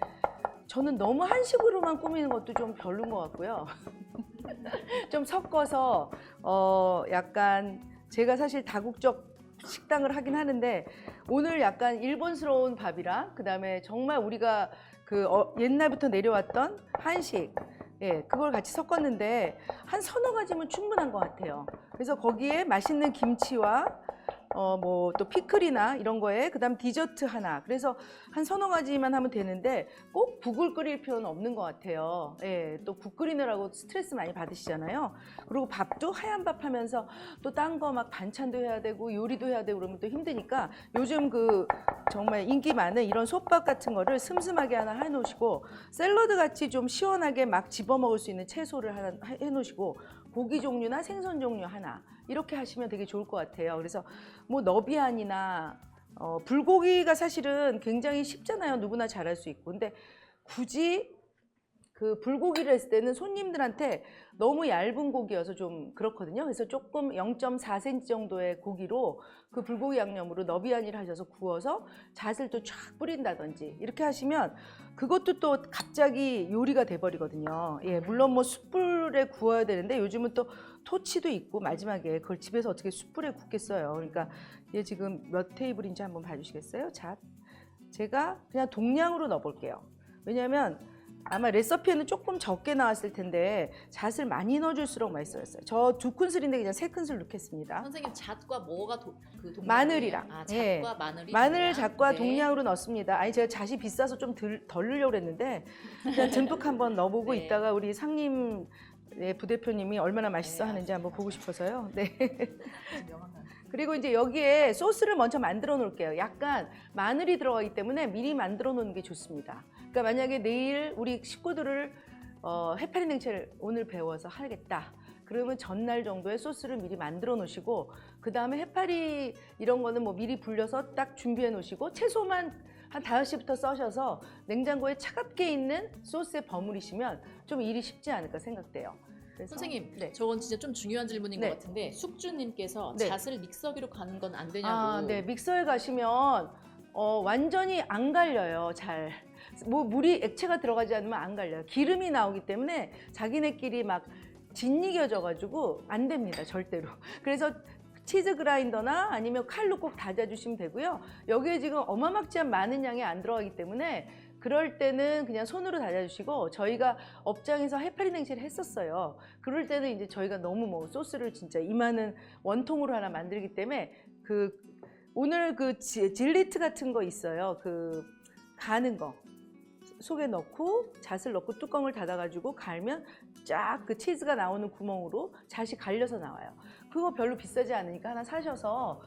저는 너무 한식으로만 꾸미는 것도 좀 별론 것 같고요. 좀 섞어서 약간 제가 사실 다국적 식당을 하긴 하는데 오늘 약간 일본스러운 밥이랑 그다음에 정말 우리가 옛날부터 내려왔던 한식 그걸 같이 섞었는데 한 서너 가지면 충분한 것 같아요. 그래서 거기에 맛있는 김치와 뭐 또 피클이나 이런 거에 그다음 디저트 하나. 그래서 한 서너 가지만 하면 되는데 꼭 국을 끓일 필요는 없는 것 같아요. 예, 또 국 끓이느라고 스트레스 많이 받으시잖아요. 그리고 밥도 하얀 밥 하면서 또 딴 거 막 반찬도 해야 되고 요리도 해야 되고 그러면 또 힘드니까 요즘 정말 인기 많은 이런 솥밥 같은 거를 슴슴하게 하나 해놓으시고 샐러드 같이 좀 시원하게 막 집어 먹을 수 있는 채소를 하나 해놓으시고 고기 종류나 생선 종류 하나 이렇게 하시면 되게 좋을 것 같아요. 그래서 뭐 너비안이나 불고기가 사실은 굉장히 쉽잖아요. 누구나 잘할 수 있고. 근데 굳이 그 불고기를 했을 때는 손님들한테 너무 얇은 고기여서 좀 그렇거든요. 그래서 조금 0.4cm 정도의 고기로 그 불고기 양념으로 너비안이를 하셔서 구워서 잣을 또 쫙 뿌린다든지 이렇게 하시면 그것도 또 갑자기 요리가 돼버리거든요. 예, 물론 뭐 숯불에 구워야 되는데 요즘은 또 토치도 있고 마지막에 그걸 집에서 어떻게 숯불에 굽겠어요. 그러니까 얘 지금 몇 테이블인지 한번 봐주시겠어요? 잣. 제가 그냥 동량으로 넣어볼게요. 왜냐하면 아마 레시피에는 조금 적게 나왔을 텐데 잣을 많이 넣어줄수록 맛있어졌어요. 저 2큰술인데 그냥 3큰술 넣겠습니다. 선생님, 잣과 뭐가 그 동량이에요? 마늘이랑. 아, 예. 잣과 마늘이 마늘, 동량? 잣과 네. 동량으로 넣습니다. 아니 제가 잣이 비싸서 좀 덜 넣으려고 했는데 그냥 듬뿍 한번 넣어보고 네. 있다가 우리 상님 부대표님이 얼마나 맛있어 네, 하는지 한번 보고 싶어서요. 네. 명함. 그리고 이제 여기에 소스를 먼저 만들어 놓을게요. 약간 마늘이 들어가기 때문에 미리 만들어 놓는 게 좋습니다. 그러니까 만약에 내일 우리 식구들을 해파리 냉채를 오늘 배워서 하겠다. 그러면 전날 정도의 소스를 미리 만들어 놓으시고 그 다음에 해파리 이런 거는 뭐 미리 불려서 딱 준비해 놓으시고 채소만 한 5시부터 써셔서 냉장고에 차갑게 있는 소스에 버무리시면 좀 일이 쉽지 않을까 생각돼요. 그래서, 선생님, 네. 저건 진짜 좀 중요한 질문인 네. 것 같은데 숙주님께서 네. 잣을 믹서기로 가는 건 안 되냐고. 아, 네. 믹서에 가시면 완전히 안 갈려요. 잘. 뭐 물이 액체가 들어가지 않으면 안 갈려요. 기름이 나오기 때문에 자기네끼리 막 짓이겨져가지고 안 됩니다. 절대로. 그래서 치즈 그라인더나 아니면 칼로 꼭 다져주시면 되고요. 여기에 지금 어마막지한 많은 양이 안 들어가기 때문에 그럴 때는 그냥 손으로 다져주시고 저희가 업장에서 해파리 냉채를 했었어요. 그럴 때는 이제 저희가 너무 뭐 소스를 진짜 이만한 원통으로 하나 만들기 때문에 오늘 질리트 같은 거 있어요. 가는 거 속에 넣고 잣을 넣고 뚜껑을 닫아가지고 갈면 쫙 그 치즈가 나오는 구멍으로 잣이 갈려서 나와요. 그거 별로 비싸지 않으니까 하나 사셔서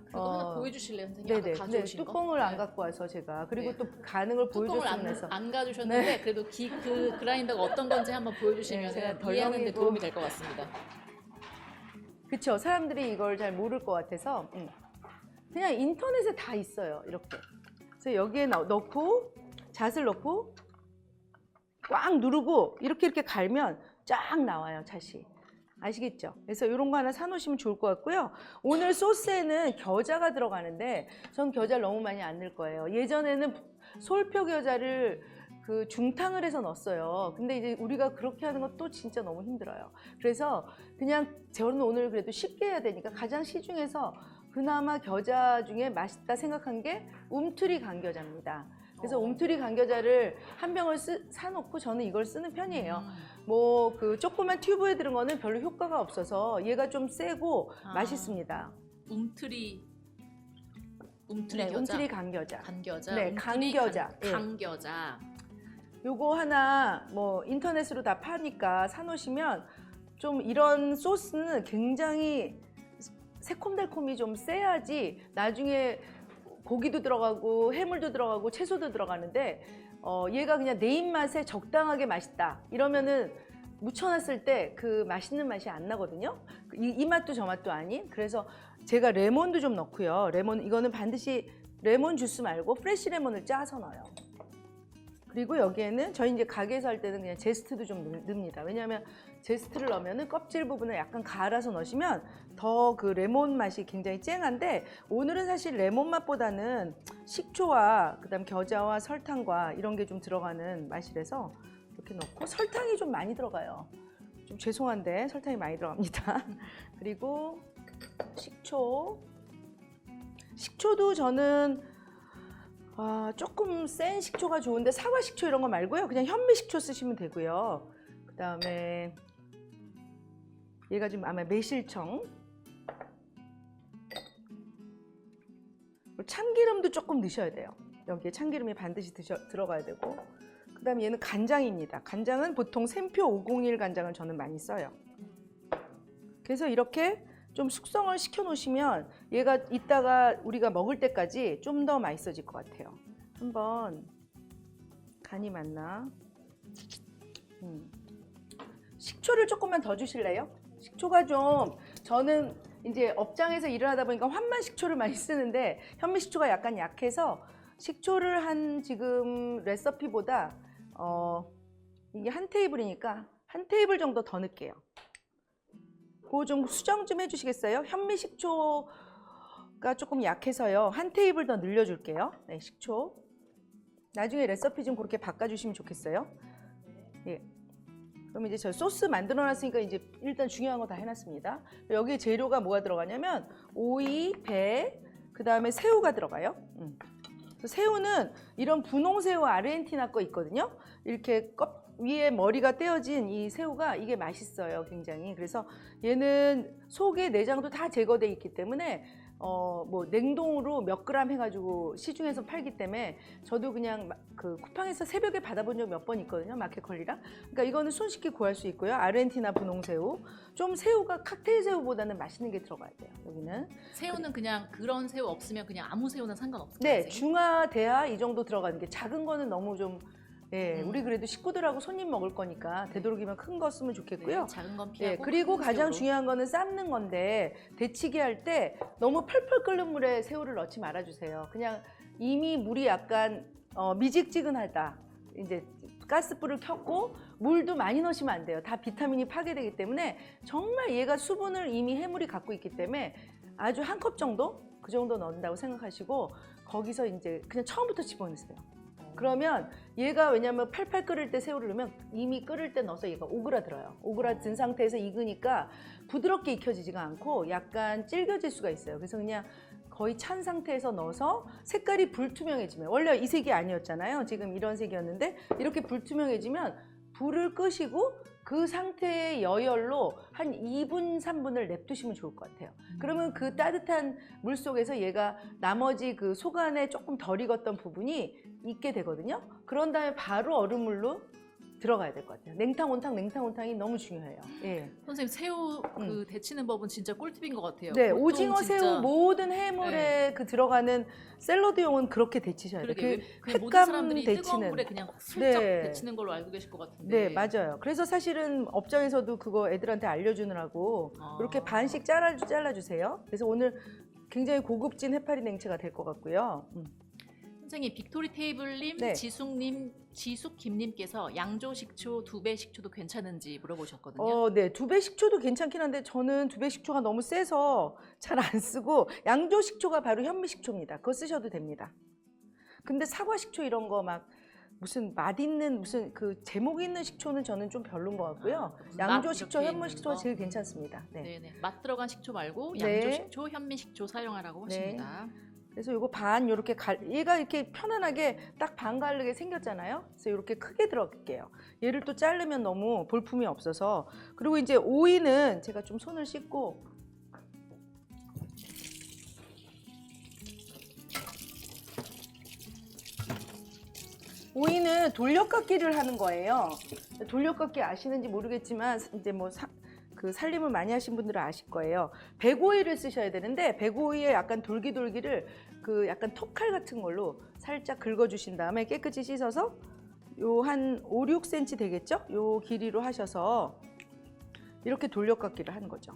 그거 하나 보여주실래요, 선생님? 네네. 아까 가져오신 거? 뚜껑을 안 갖고 와서 제가 그리고 네. 또 가는 걸 뚜껑을 보여줬으면 해서 안 가주셨는데 그래도 그 그라인더가 어떤 건지 한번 보여주시면 네, 제가 제가 이해하는 데 덜렁이고- 도움이 될 것 같습니다. 그쵸. 사람들이 이걸 잘 모를 것 같아서 그냥 인터넷에 다 있어요. 이렇게. 그래서 여기에 넣고 잣을 넣고 꽉 누르고 이렇게 갈면 쫙 나와요. 잣이. 아시겠죠? 그래서 이런 거 하나 사놓으시면 좋을 것 같고요. 오늘 소스에는 겨자가 들어가는데 전 겨자를 너무 많이 안 넣을 거예요. 예전에는 솔표 겨자를 그 중탕을 해서 넣었어요. 근데 이제 우리가 그렇게 하는 건 또 진짜 너무 힘들어요. 그래서 그냥 저는 오늘 그래도 쉽게 해야 되니까 가장 시중에서 그나마 겨자 중에 맛있다 생각한 게 움트리 간겨자입니다. 그래서 움트리 간겨자를 한 병을 사놓고 저는 이걸 쓰는 편이에요. 뭐 그 조그만 튜브에 들은 거는 별로 효과가 없어서 얘가 좀 세고 맛있습니다. 움트리 네, 겨자. 움트리 간겨자. 간겨자. 네, 간겨자. 예. 간겨자. 요거 하나 뭐 인터넷으로 다 파니까 사놓으시면 좀 이런 소스는 굉장히 새콤달콤이 좀 세야지 나중에 고기도 들어가고 해물도 들어가고 채소도 들어가는데 얘가 그냥 내 입맛에 적당하게 맛있다 이러면은 묻혀놨을 때 그 맛있는 맛이 안 나거든요. 이 맛도 저 맛도 아닌. 그래서 제가 레몬도 좀 넣고요. 레몬 이거는 반드시 레몬 주스 말고 프레시 레몬을 짜서 넣어요. 그리고 여기에는 저희 이제 가게에서 할 때는 그냥 제스트도 좀 넣습니다. 왜냐하면 제스트를 넣으면은 껍질 부분을 약간 갈아서 넣으시면 더 그 레몬 맛이 굉장히 쨍한데 오늘은 사실 레몬 맛보다는 식초와 그다음 겨자와 설탕과 이런 게 좀 들어가는 맛이라서 이렇게 넣고 설탕이 좀 많이 들어가요. 좀 죄송한데 설탕이 많이 들어갑니다. 그리고 식초도 저는 조금 센 식초가 좋은데 사과 식초 이런 거 말고요. 그냥 현미 식초 쓰시면 되고요. 그 다음에 얘가 지금 아마 매실청. 참기름도 조금 넣으셔야 돼요. 여기에 참기름이 반드시 들어가야 되고. 그 다음에 얘는 간장입니다. 간장은 보통 샘표 501 간장을 저는 많이 써요. 그래서 이렇게 좀 숙성을 시켜 놓으시면 얘가 이따가 우리가 먹을 때까지 좀 더 맛있어질 것 같아요. 한번 간이 맞나? 식초를 조금만 더 주실래요? 식초가 좀 저는 이제 업장에서 일을 하다 보니까 환만 식초를 많이 쓰는데 현미 식초가 약간 약해서 식초를 한 지금 레시피보다 이게 한 테이블이니까 한 테이블 정도 더 넣을게요. 그거 좀 수정 좀 해주시겠어요? 현미 식초가 조금 약해서요. 한 테이블 더 늘려줄게요. 네, 식초. 나중에 레시피 좀 그렇게 바꿔주시면 좋겠어요. 예. 그럼 이제 저 소스 만들어놨으니까 이제 일단 중요한 거 다 해놨습니다. 여기에 재료가 뭐가 들어가냐면 오이, 배, 그 다음에 새우가 들어가요. 새우는 이런 분홍새우 아르헨티나 거 있거든요. 이렇게 위에 머리가 떼어진 이 새우가 이게 맛있어요, 굉장히. 그래서 얘는 속에 내장도 다 제거돼 있기 때문에 뭐 냉동으로 몇 그램 해가지고 시중에서 팔기 때문에 저도 그냥 그 쿠팡에서 새벽에 받아본 적 몇 번 있거든요, 마켓컬리랑. 그러니까 이거는 손쉽게 구할 수 있고요. 아르헨티나 분홍새우. 좀 새우가 칵테일 새우보다는 맛있는 게 들어가야 돼요. 여기는 새우는 그냥 그런 새우 없으면 그냥 아무 새우나 상관없어요. 네, 중화, 대하 이 정도 들어가는 게 작은 거는 너무 좀 우리 그래도 식구들하고 손님 먹을 거니까 되도록이면 큰 거 쓰면 좋겠고요. 네, 작은 건 피하고. 그리고 큰 가장 새우로. 중요한 거는 삶는 건데 데치기 할 때 너무 펄펄 끓는 물에 새우를 넣지 말아주세요. 그냥 이미 물이 약간 미직지근하다. 이제 가스불을 켰고 물도 많이 넣으시면 안 돼요. 다 비타민이 파괴되기 때문에 정말 얘가 수분을 이미 해물이 갖고 있기 때문에 아주 한 컵 정도? 그 정도 넣는다고 생각하시고 거기서 이제 그냥 처음부터 집어넣으세요. 그러면 얘가 왜냐면 팔팔 끓을 때 새우를 넣으면 이미 끓을 때 넣어서 얘가 오그라들어요. 오그라든 상태에서 익으니까 부드럽게 익혀지지가 않고 약간 질겨질 수가 있어요. 그래서 그냥 거의 찬 상태에서 넣어서 색깔이 불투명해지면 원래 이 색이 아니었잖아요. 지금 이런 색이었는데 이렇게 불투명해지면 불을 끄시고 그 상태의 여열로 한 2분, 3분을 냅두시면 좋을 것 같아요. 그러면 그 따뜻한 물 속에서 얘가 나머지 그 속 안에 조금 덜 익었던 부분이 있게 되거든요. 그런 다음에 바로 얼음물로 들어가야 될 것 같아요. 냉탕, 온탕, 냉탕, 온탕이 너무 중요해요. 예. 선생님 새우 그 데치는 법은 진짜 꿀팁인 것 같아요. 네, 보통 오징어, 진짜 새우 모든 해물에 네. 그 들어가는 샐러드용은 그렇게 데치셔야 돼요. 그러게 그 모든 횟감 사람들이 뜨거운 데치는. 물에 그냥 슬쩍 네. 데치는 걸로 알고 계실 것 같은데. 네, 맞아요. 그래서 사실은 업장에서도 그거 애들한테 알려주느라고 이렇게 반씩 잘라주세요. 그래서 오늘 굉장히 고급진 해파리 냉채가 될 것 같고요. 선생님 빅토리 테이블님, 네. 지숙님, 지숙김님께서 양조 식초 2배 식초도 괜찮은지 물어보셨거든요. 네, 2배 식초도 괜찮긴 한데 저는 2배 식초가 너무 세서 잘 안 쓰고 양조 식초가 바로 현미 식초입니다. 그거 쓰셔도 됩니다. 근데 사과 식초 이런 거 막 무슨 맛있는 무슨 그 제목 있는 식초는 저는 좀 별론 것 같고요. 무슨 양조 맛 식초, 이렇게 현미 있는 식초가 거? 제일 괜찮습니다. 네. 네네. 맛 들어간 식초 말고 네. 양조 식초, 현미 식초 사용하라고 네. 하십니다. 그래서 요거 반 요렇게 얘가 이렇게 편안하게 딱 반 갈르게 생겼잖아요. 그래서 이렇게 크게 들어갈게요. 얘를 또 자르면 너무 볼품이 없어서. 그리고 이제 오이는 제가 좀 손을 씻고 오이는 돌려깎기를 하는 거예요. 돌려깎기 아시는지 모르겠지만 이제 뭐 그 살림을 많이 하신 분들은 아실 거예요. 백오이를 쓰셔야 되는데 백오이에 약간 돌기돌기를 그 약간 톱칼 같은 걸로 살짝 긁어주신 다음에 깨끗이 씻어서 요 한 5, 6cm 되겠죠? 요 길이로 하셔서 이렇게 돌려깎기를 하는 거죠.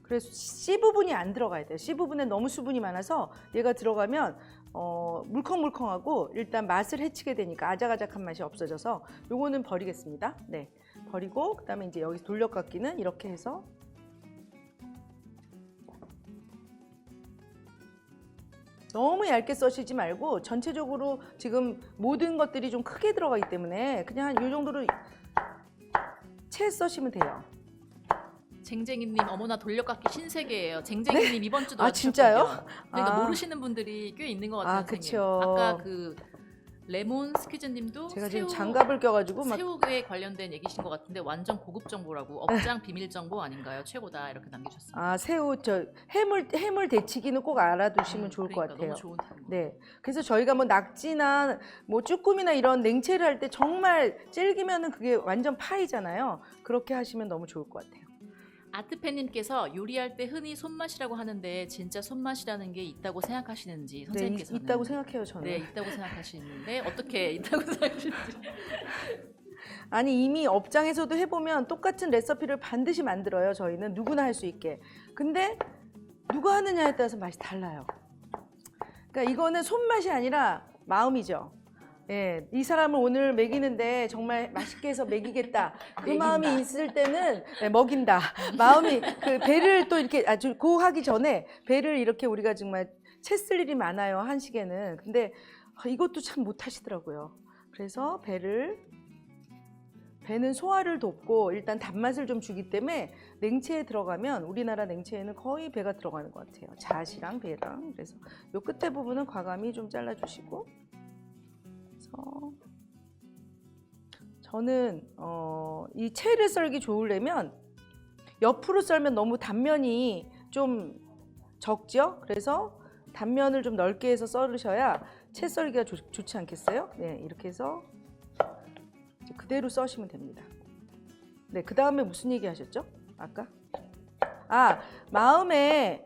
그래서 C 부분이 안 들어가야 돼요. C 부분에 너무 수분이 많아서 얘가 들어가면 물컹물컹하고 일단 맛을 해치게 되니까 아작아작한 맛이 없어져서 요거는 버리겠습니다. 네, 버리고 그다음에 이제 여기 돌려깎기는 이렇게 해서 너무 얇게 써시지 말고 전체적으로 지금 모든 것들이 좀 크게 들어가기 때문에 그냥 한 이 정도로 채 써시면 돼요. 쟁쟁이님 어머나 돌려깎기 신세계예요. 쟁쟁이님 이번 주도 아, 와주셨거든요. 진짜요? 그러니까 아. 모르시는 분들이 꽤 있는 것 같아요. 아, 선생님. 그쵸. 아까 그 레몬 스퀴즈님도 제가 지금 장갑을 껴가지고 막 새우에 관련된 얘기신 것 같은데 완전 고급 정보라고 업장 비밀 정보 아닌가요? 최고다 이렇게 남겨주셨습니다. 아, 새우 저 해물 데치기는 꼭 알아두시면 좋을 것 그러니까 같아요. 너무 좋은 팁인 것 네, 그래서 저희가 뭐 낙지나 뭐 쭈꾸미나 이런 냉채를 할 때 정말 질기면은 그게 완전 파이잖아요. 그렇게 하시면 너무 좋을 것 같아요. 아트팬님께서 요리할 때 흔히 손맛이라고 하는데 진짜 손맛이라는 게 있다고 생각하시는지 네, 선생님께서는 있다고 생각해요, 저는. 네 있다고 생각하시는데 어떻게 있다고 생각하시는지 아니 이미 업장에서도 해보면 똑같은 레시피를 반드시 만들어요. 저희는 누구나 할 수 있게. 근데 누가 하느냐에 따라서 맛이 달라요. 그러니까 이거는 손맛이 아니라 마음이죠. 예, 이 사람을 오늘 먹이는데 정말 맛있게 해서 먹이겠다. 그 먹인다. 마음이 있을 때는 네, 먹인다. 마음이 그 배를 또 이렇게 아주 고 하기 전에 배를 이렇게 우리가 정말 채 쓸 일이 많아요. 한식에는. 근데 이것도 참 못하시더라고요. 그래서 배는 소화를 돕고 일단 단맛을 좀 주기 때문에 냉채에 들어가면 우리나라 냉채에는 거의 배가 들어가는 것 같아요. 잣이랑 배랑. 그래서 요 끝에 부분은 과감히 좀 잘라주시고. 그래서 저는 이 채를 썰기 좋으려면 옆으로 썰면 너무 단면이 좀 적죠. 그래서 단면을 좀 넓게 해서 썰으셔야 채 썰기가 좋지 않겠어요? 네, 이렇게 해서 이제 그대로 써시면 됩니다. 네, 그 다음에 무슨 얘기 하셨죠? 아까? 아, 마음에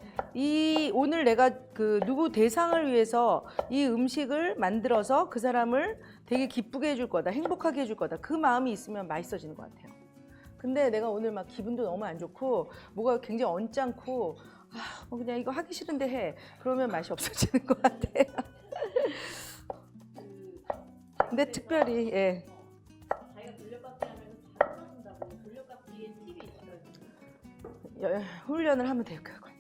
오늘 내가 그 누구 대상을 위해서 이 음식을 만들어서 그 사람을 되게 기쁘게 해줄 거다, 행복하게 해줄 거다. 그 마음이 있으면 맛있어지는 것 같아요. 근데 내가 오늘 막 기분도 너무 안 좋고 뭐가 굉장히 언짢고 뭐 그냥 이거 하기 싫은데 해. 그러면 맛이 없어지는 것 같아요. 근데 특별히 자기가 돌려깎기 하면 잘 떨어진다고 돌려깎기에 팁이 있어요. 훈련을 하면 될 것 같아요.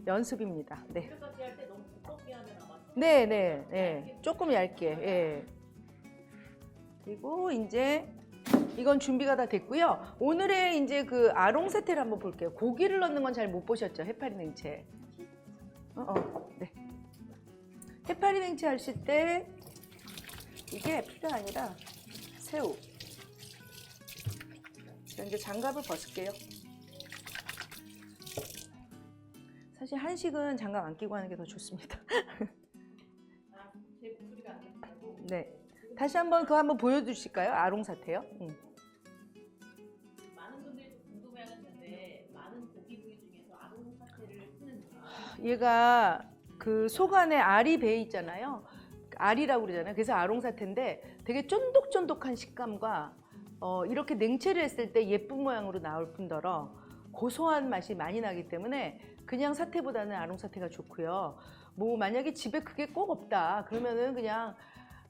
연습입니다. 네. 돌려깎기 할 때 너무 두껍게 하면 아마 네. 조금 얇게. 예. 그리고 이제 이건 준비가 다 됐고요. 오늘의 이제 그 아롱 세트를 한번 볼게요. 고기를 넣는 건 잘 못 보셨죠? 해파리 냉채. 네. 해파리 냉채 하실 때 이게 피가 아니라 새우. 자, 이제 장갑을 벗을게요. 사실 한식은 장갑 안 끼고 하는 게 더 좋습니다. 제 목소리가 안 들린다고? 네. 다시 한번 그거 한번 보여주실까요? 아롱사태요. 많은 분들이 궁금해하시는데 많은 고기 부위 중에서 아롱 사태를 쓰는 얘가 그 속 안에 알이 배 있잖아요. 알이라고 그러잖아요. 그래서 아롱사태인데 되게 쫀득쫀득한 식감과 이렇게 냉채를 했을 때 예쁜 모양으로 나올 뿐더러 고소한 맛이 많이 나기 때문에 그냥 사태보다는 아롱사태가 좋고요. 뭐 만약에 집에 그게 꼭 없다 그러면은 그냥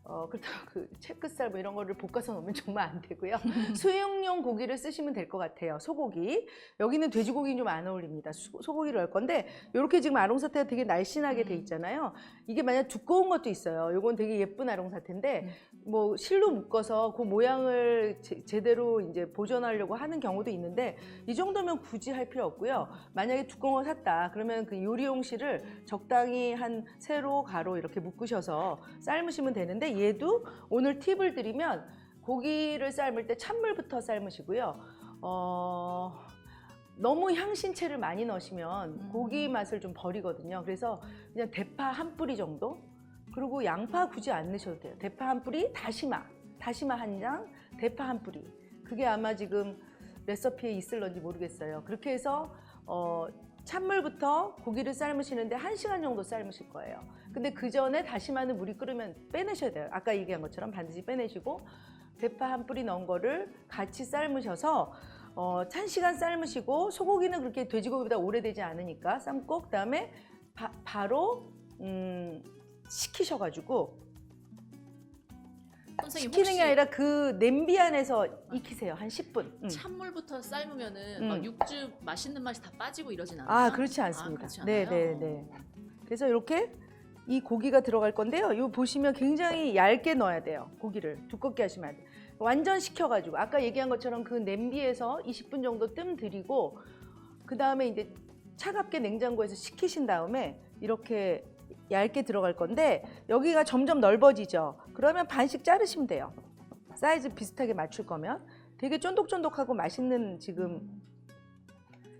그렇다고 그 채끝살 뭐 이런 거를 볶아서 넣으면 정말 안 되고요. 수육용 고기를 쓰시면 될 것 같아요. 소고기. 여기는 돼지고기는 좀 안 어울립니다. 소고기를 넣을 건데 이렇게 지금 아롱사태가 되게 날씬하게 돼 있잖아요. 이게 만약 두꺼운 것도 있어요. 이건 되게 예쁜 아롱사태인데 뭐 실로 묶어서 그 모양을 제대로 이제 보존하려고 하는 경우도 있는데 이 정도면 굳이 할 필요 없고요. 만약에 두꺼운 거 샀다 그러면 그 요리용 실을 적당히 한 세로 가로 이렇게 묶으셔서 삶으시면 되는데 얘도 오늘 팁을 드리면 고기를 삶을 때 찬물부터 삶으시고요. 너무 향신채를 많이 넣으시면 고기 맛을 좀 버리거든요. 그래서 그냥 대파 한 뿌리 정도, 그리고 양파 굳이 안 넣으셔도 돼요. 대파 한 뿌리, 다시마 한 장, 대파 한 뿌리. 그게 아마 지금 레시피에 있을런지 모르겠어요. 그렇게 해서 찬물부터 고기를 삶으시는데 1시간 정도 삶으실 거예요. 근데 그 전에 다시마는 물이 끓으면 빼내셔야 돼요. 아까 얘기한 것처럼 반드시 빼내시고 대파 한 뿌리 넣은 거를 같이 삶으셔서 1시간 삶으시고, 소고기는 그렇게 돼지고기보다 오래되지 않으니까 삶고, 그다음에 바로 식히셔가지고, 선생님 식히는 게 혹시 아니라 그 냄비 안에서 익히세요. 한 10분. 찬물부터 삶으면은 막 육즙 맛있는 맛이 다 빠지고 이러진 않아요? 아, 그렇지 않습니다. 그렇지 않아요? 네네네. 그래서 이렇게 이 고기가 들어갈 건데요. 이거 보시면 굉장히 얇게 넣어야 돼요. 고기를 두껍게 하시면 안 돼요. 완전 식혀가지고 아까 얘기한 것처럼 그 냄비에서 20분 정도 뜸 들이고, 그 다음에 이제 차갑게 냉장고에서 식히신 다음에 이렇게 얇게 들어갈 건데, 여기가 점점 넓어지죠. 그러면 반씩 자르시면 돼요. 사이즈 비슷하게 맞출 거면. 되게 쫀득쫀득하고 맛있는 지금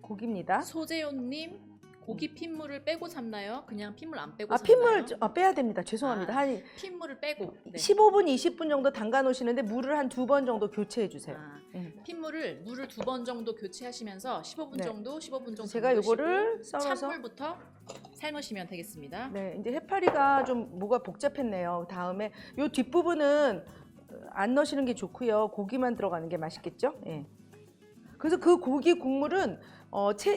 고기입니다. 소재훈님, 고기 핏물을 빼고 삶나요? 그냥 핏물 안 빼고 아, 삶나요? 핏물 빼야 됩니다. 죄송합니다. 한 핏물을 빼고. 네. 15분, 20분 정도 담가 놓으시는데 물을 한 2번 정도 교체해 주세요. 핏물을 물을 2번 정도 교체하시면서 15분 네. 정도 제가 담그시고 요거를 썰어서 찬물부터 삶으시면 되겠습니다. 네, 이제 해파리가 좀 뭐가 복잡했네요. 다음에 요 뒷부분은 안 넣으시는 게 좋고요. 고기만 들어가는 게 맛있겠죠? 예. 그래서 그 고기 국물은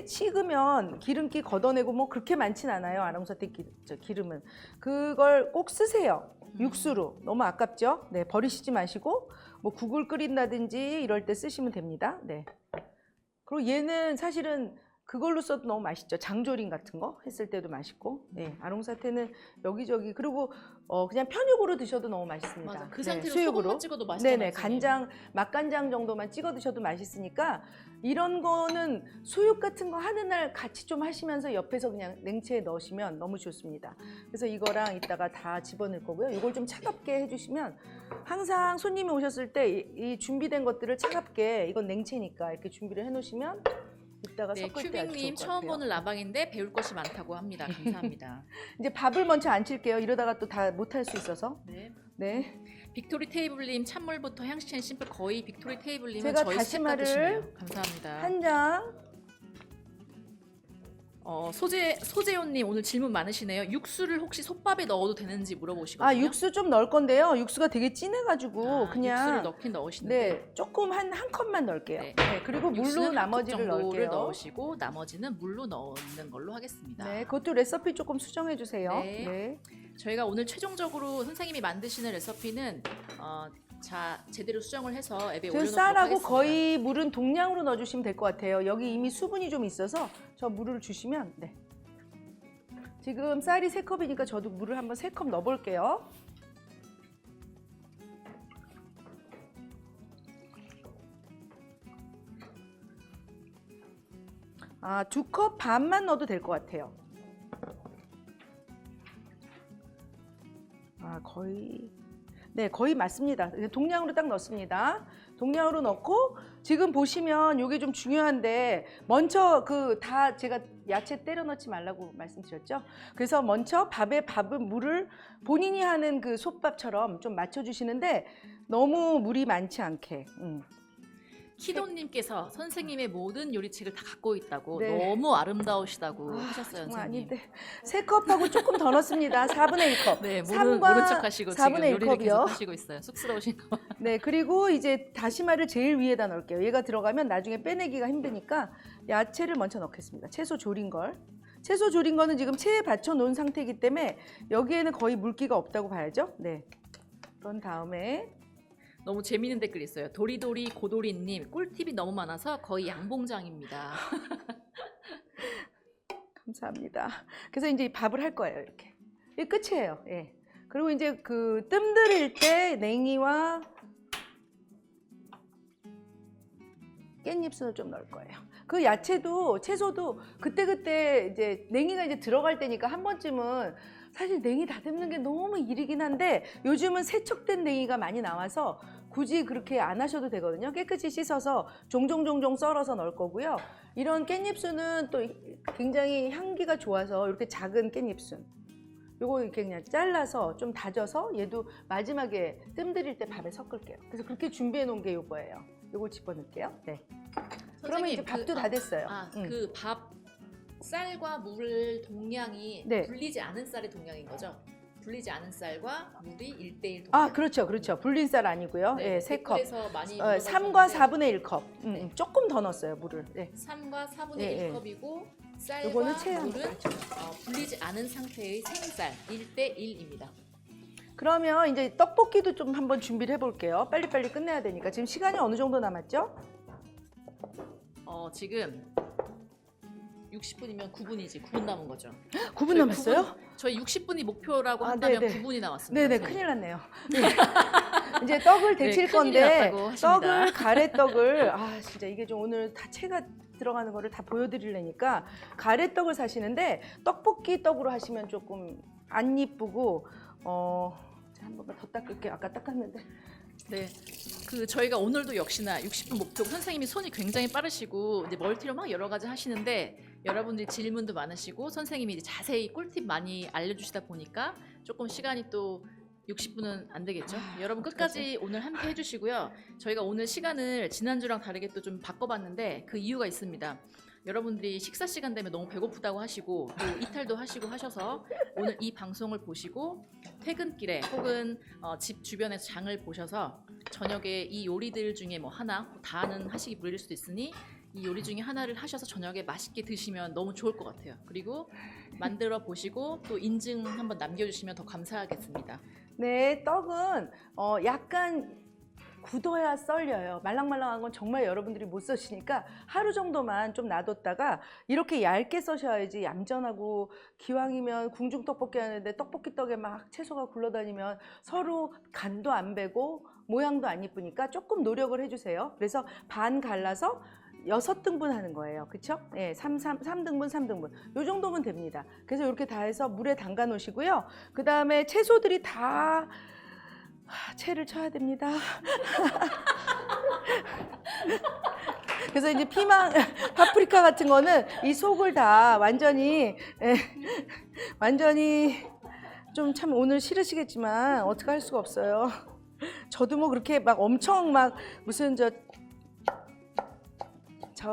식으면 기름기 걷어내고 뭐 그렇게 많진 않아요. 아롱사태 기름은. 그걸 꼭 쓰세요. 육수로. 너무 아깝죠? 네, 버리시지 마시고 뭐 국을 끓인다든지 이럴 때 쓰시면 됩니다. 네. 그리고 얘는 사실은 그걸로 써도 너무 맛있죠. 장조림 같은 거 했을 때도 맛있고. 네, 아롱사태는 여기저기, 그리고 그냥 편육으로 드셔도 너무 맛있습니다. 맞아. 그 네, 상태로 수육으로. 소금만 찍어도 맛있잖아요. 네네, 간장, 맛간장 정도만 찍어 드셔도 맛있으니까 이런 거는 수육 같은 거 하는 날 같이 좀 하시면서 옆에서 그냥 냉채에 넣으시면 너무 좋습니다. 그래서 이거랑 이따가 다 집어넣을 거고요. 이걸 좀 차갑게 해주시면, 항상 손님이 오셨을 때 이 준비된 것들을 차갑게, 이건 냉채니까 이렇게 준비를 해놓으시면 이따가 네, 섞을 때 아주 좋을 큐빅님 것 처음 같아요. 보는 라방인데 배울 것이 많다고 합니다. 감사합니다. 이제 밥을 먼저 안 칠게요. 이러다가 또 다 못할 수 있어서. 네. 네. 빅토리 테이블님, 찬물부터 향신채 심플. 거의 빅토리 테이블님은 제가 저희 스텝 다시마를 같으시네요. 감사합니다. 한 장. 소재훈님 오늘 질문 많으시네요. 육수를 혹시 솥밥에 넣어도 되는지 물어보시거든요. 아, 육수 좀 넣을 건데요. 육수가 되게 진해가지고 육수를 그냥 넣긴 넣으시는데 네, 조금 한 컵만 넣을게요. 네. 네, 그리고 물로 육수는 한 컵 나머지를 정도를 넣을게요. 넣으시고 나머지는 물로 넣는 걸로 하겠습니다. 네, 그것도 레시피 조금 수정해 주세요. 네. 네. 저희가 오늘 최종적으로 선생님이 만드시는 레시피는 제대로 수정을 해서 앱에 저 올려놓도록 쌀하고 하겠습니다. 거의 물은 동량으로 넣어주시면 될 것 같아요. 여기 이미 수분이 좀 있어서 저 물을 주시면, 네. 지금 쌀이 3컵이니까 저도 물을 한번 3컵 넣어볼게요. 아, 2컵 반만 넣어도 될 것 같아요. 아, 거의 네, 거의 맞습니다. 동량으로 딱 넣습니다. 동량으로 넣고 지금 보시면 이게 좀 중요한데 먼저 그 다 제가 야채 때려 넣지 말라고 말씀드렸죠. 그래서 먼저 밥은 물을 본인이 하는 그 솥밥처럼 좀 맞춰주시는데 너무 물이 많지 않게. 키도님께서 선생님의 모든 요리책을 다 갖고 있다고 네. 너무 아름다우시다고 하셨어요, 정말 선생님. 아닌데 3컵하고 조금 더 넣습니다. 4분의 1컵. 네, 3과 모른 척 하시고 지금 4분의 1 요리를 계속 컵이요. 하시고 있어요. 쑥스러우신 거. 네, 그리고 이제 다시마를 제일 위에다 넣을게요. 얘가 들어가면 나중에 빼내기가 힘드니까 야채를 먼저 넣겠습니다. 채소 졸인 걸. 채소 졸인 거는 지금 체에 받쳐 놓은 상태이기 때문에 여기에는 거의 물기가 없다고 봐야죠. 네. 그런 다음에 너무 재미있는 댓글 있어요. 도리도리 고도리님 꿀팁이 너무 많아서 거의 양봉장입니다. 감사합니다. 그래서 이제 밥을 할 거예요. 이렇게. 이게 끝이에요. 예. 그리고 이제 그 뜸들일 때 냉이와 깻잎순을 좀 넣을 거예요. 그 야채도 채소도 그때그때 이제 냉이가 이제 들어갈 때니까 한 번쯤은 사실 냉이 다듬는 게 너무 일이긴 한데 요즘은 세척된 냉이가 많이 나와서 굳이 그렇게 안 하셔도 되거든요. 깨끗이 씻어서 종종 썰어서 넣을 거고요. 이런 깻잎순은 또 굉장히 향기가 좋아서 이렇게 작은 깻잎순 요거 이렇게 그냥 잘라서 좀 다져서 얘도 마지막에 뜸들일 때 밥에 섞을게요. 그래서 그렇게 준비해 놓은 게 요거예요. 요거 집어넣을게요. 네. 그러면 이제 밥도 다 됐어요. 그 밥 쌀과 물 동량이 네. 불리지 않은 쌀의 동량인 거죠? 불리지 않은 쌀과 물이 1대1 동량. 아, 그렇죠. 불린 쌀 아니고요. 네, 예, 3컵. 댓글에서 많이 3과 4분의 1컵. 네. 조금 더 넣었어요, 물을. 네. 3과 4분의 예, 1컵이고 요거는 쌀과 체한 물은 불리지 않은 상태의 생쌀 1대1입니다. 그러면 이제 떡볶이도 좀 한번 준비를 해볼게요. 빨리빨리 끝내야 되니까. 지금 시간이 어느 정도 남았죠? 지금 60분이면 9분이지. 9분 남은 거죠. 9분 남았어요? 저희 60분이 목표라고 아, 한다면 네네. 9분이 남았습니다. 네네, 큰일 났네요. 네. 이제 떡을 데칠 네, 큰일이 건데 났다고 하십니다. 떡을 가래떡을 진짜 이게 좀 오늘 다 채가 들어가는 거를 다 보여드리려니까 가래떡을 사시는데 떡볶이 떡으로 하시면 조금 안 이쁘고 자, 한 번만 더 닦을게요. 아까 닦았는데. 네, 저희가 오늘도 역시나 60분 목표고 선생님이 손이 굉장히 빠르시고 이제 멀티로 막 여러 가지 하시는데 여러분들이 질문도 많으시고 선생님이 이제 자세히 꿀팁 많이 알려주시다 보니까 조금 시간이 또 60분은 안 되겠죠. 여러분 끝까지 오늘 함께 해주시고요. 저희가 오늘 시간을 지난주랑 다르게 또 좀 바꿔봤는데 그 이유가 있습니다. 여러분들이 식사 시간 되면 너무 배고프다고 하시고 또 이탈도 하시고 하셔서 오늘 이 방송을 보시고 퇴근길에 혹은 집 주변에서 장을 보셔서 저녁에 이 요리들 중에 뭐 하나 다는 하시기 무리일 수도 있으니 이 요리 중에 하나를 하셔서 저녁에 맛있게 드시면 너무 좋을 것 같아요. 그리고 만들어 보시고 또 인증 한번 남겨주시면 더 감사하겠습니다. 네, 떡은 약간 굳어야 썰려요. 말랑말랑한 건 정말 여러분들이 못 써시니까 하루 정도만 좀 놔뒀다가 이렇게 얇게 써셔야지 얌전하고 기왕이면 궁중떡볶이 하는데 떡볶이 떡에 막 채소가 굴러다니면 서로 간도 안 배고 모양도 안 이쁘니까 조금 노력을 해주세요. 그래서 반 갈라서 6등분 하는 거예요. 그쵸? 예, 3등분, 3등분. 요 정도면 됩니다. 그래서 이렇게 다 해서 물에 담가 놓으시고요. 그 다음에 채소들이 다 채를 쳐야 됩니다. 그래서 이제 피망, 파프리카 같은 거는 이 속을 다 완전히 좀 참 오늘 싫으시겠지만 어떻게 할 수가 없어요. 저도 뭐 그렇게 막 엄청 막 무슨 저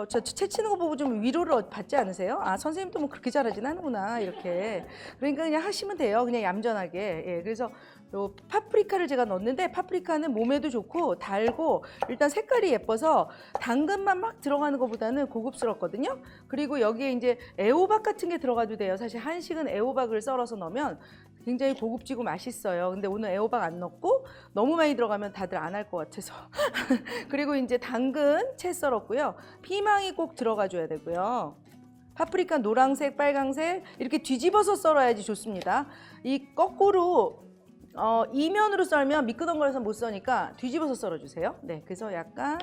채 치는 거 보고 좀 위로를 받지 않으세요? 아, 선생님도 뭐 그렇게 잘하진 않구나 이렇게. 그러니까 그냥 하시면 돼요. 그냥 얌전하게. 예, 그래서 요 파프리카를 제가 넣었는데 파프리카는 몸에도 좋고 달고 일단 색깔이 예뻐서 당근만 막 들어가는 것보다는 고급스럽거든요. 그리고 여기에 이제 애호박 같은 게 들어가도 돼요. 사실 한식은 애호박을 썰어서 넣으면 굉장히 고급지고 맛있어요. 근데 오늘 애호박 안 넣고 너무 많이 들어가면 다들 안 할 것 같아서. 그리고 이제 당근 채 썰었고요. 피망이 꼭 들어가 줘야 되고요. 파프리카 노란색, 빨강색 이렇게 뒤집어서 썰어야지 좋습니다. 이 거꾸로 이면으로 썰면 미끄덩거려서 못 써니까 뒤집어서 썰어주세요. 네, 그래서 약간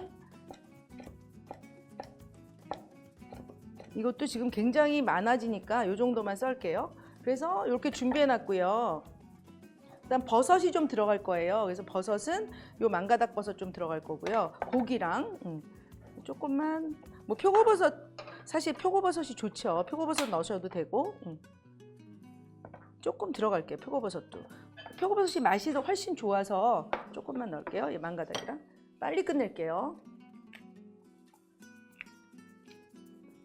이것도 지금 굉장히 많아지니까 이 정도만 썰게요. 그래서 이렇게 준비해 놨고요. 그다음 버섯이 좀 들어갈 거예요. 그래서 버섯은 요 망가닥 버섯 좀 들어갈 거고요. 고기랑 조금만 뭐 표고버섯 사실 표고버섯이 좋죠. 표고버섯 넣으셔도 되고 조금 들어갈게요. 표고버섯도. 표고버섯이 맛이 더 훨씬 좋아서 조금만 넣을게요. 이 망가닥이랑 빨리 끝낼게요.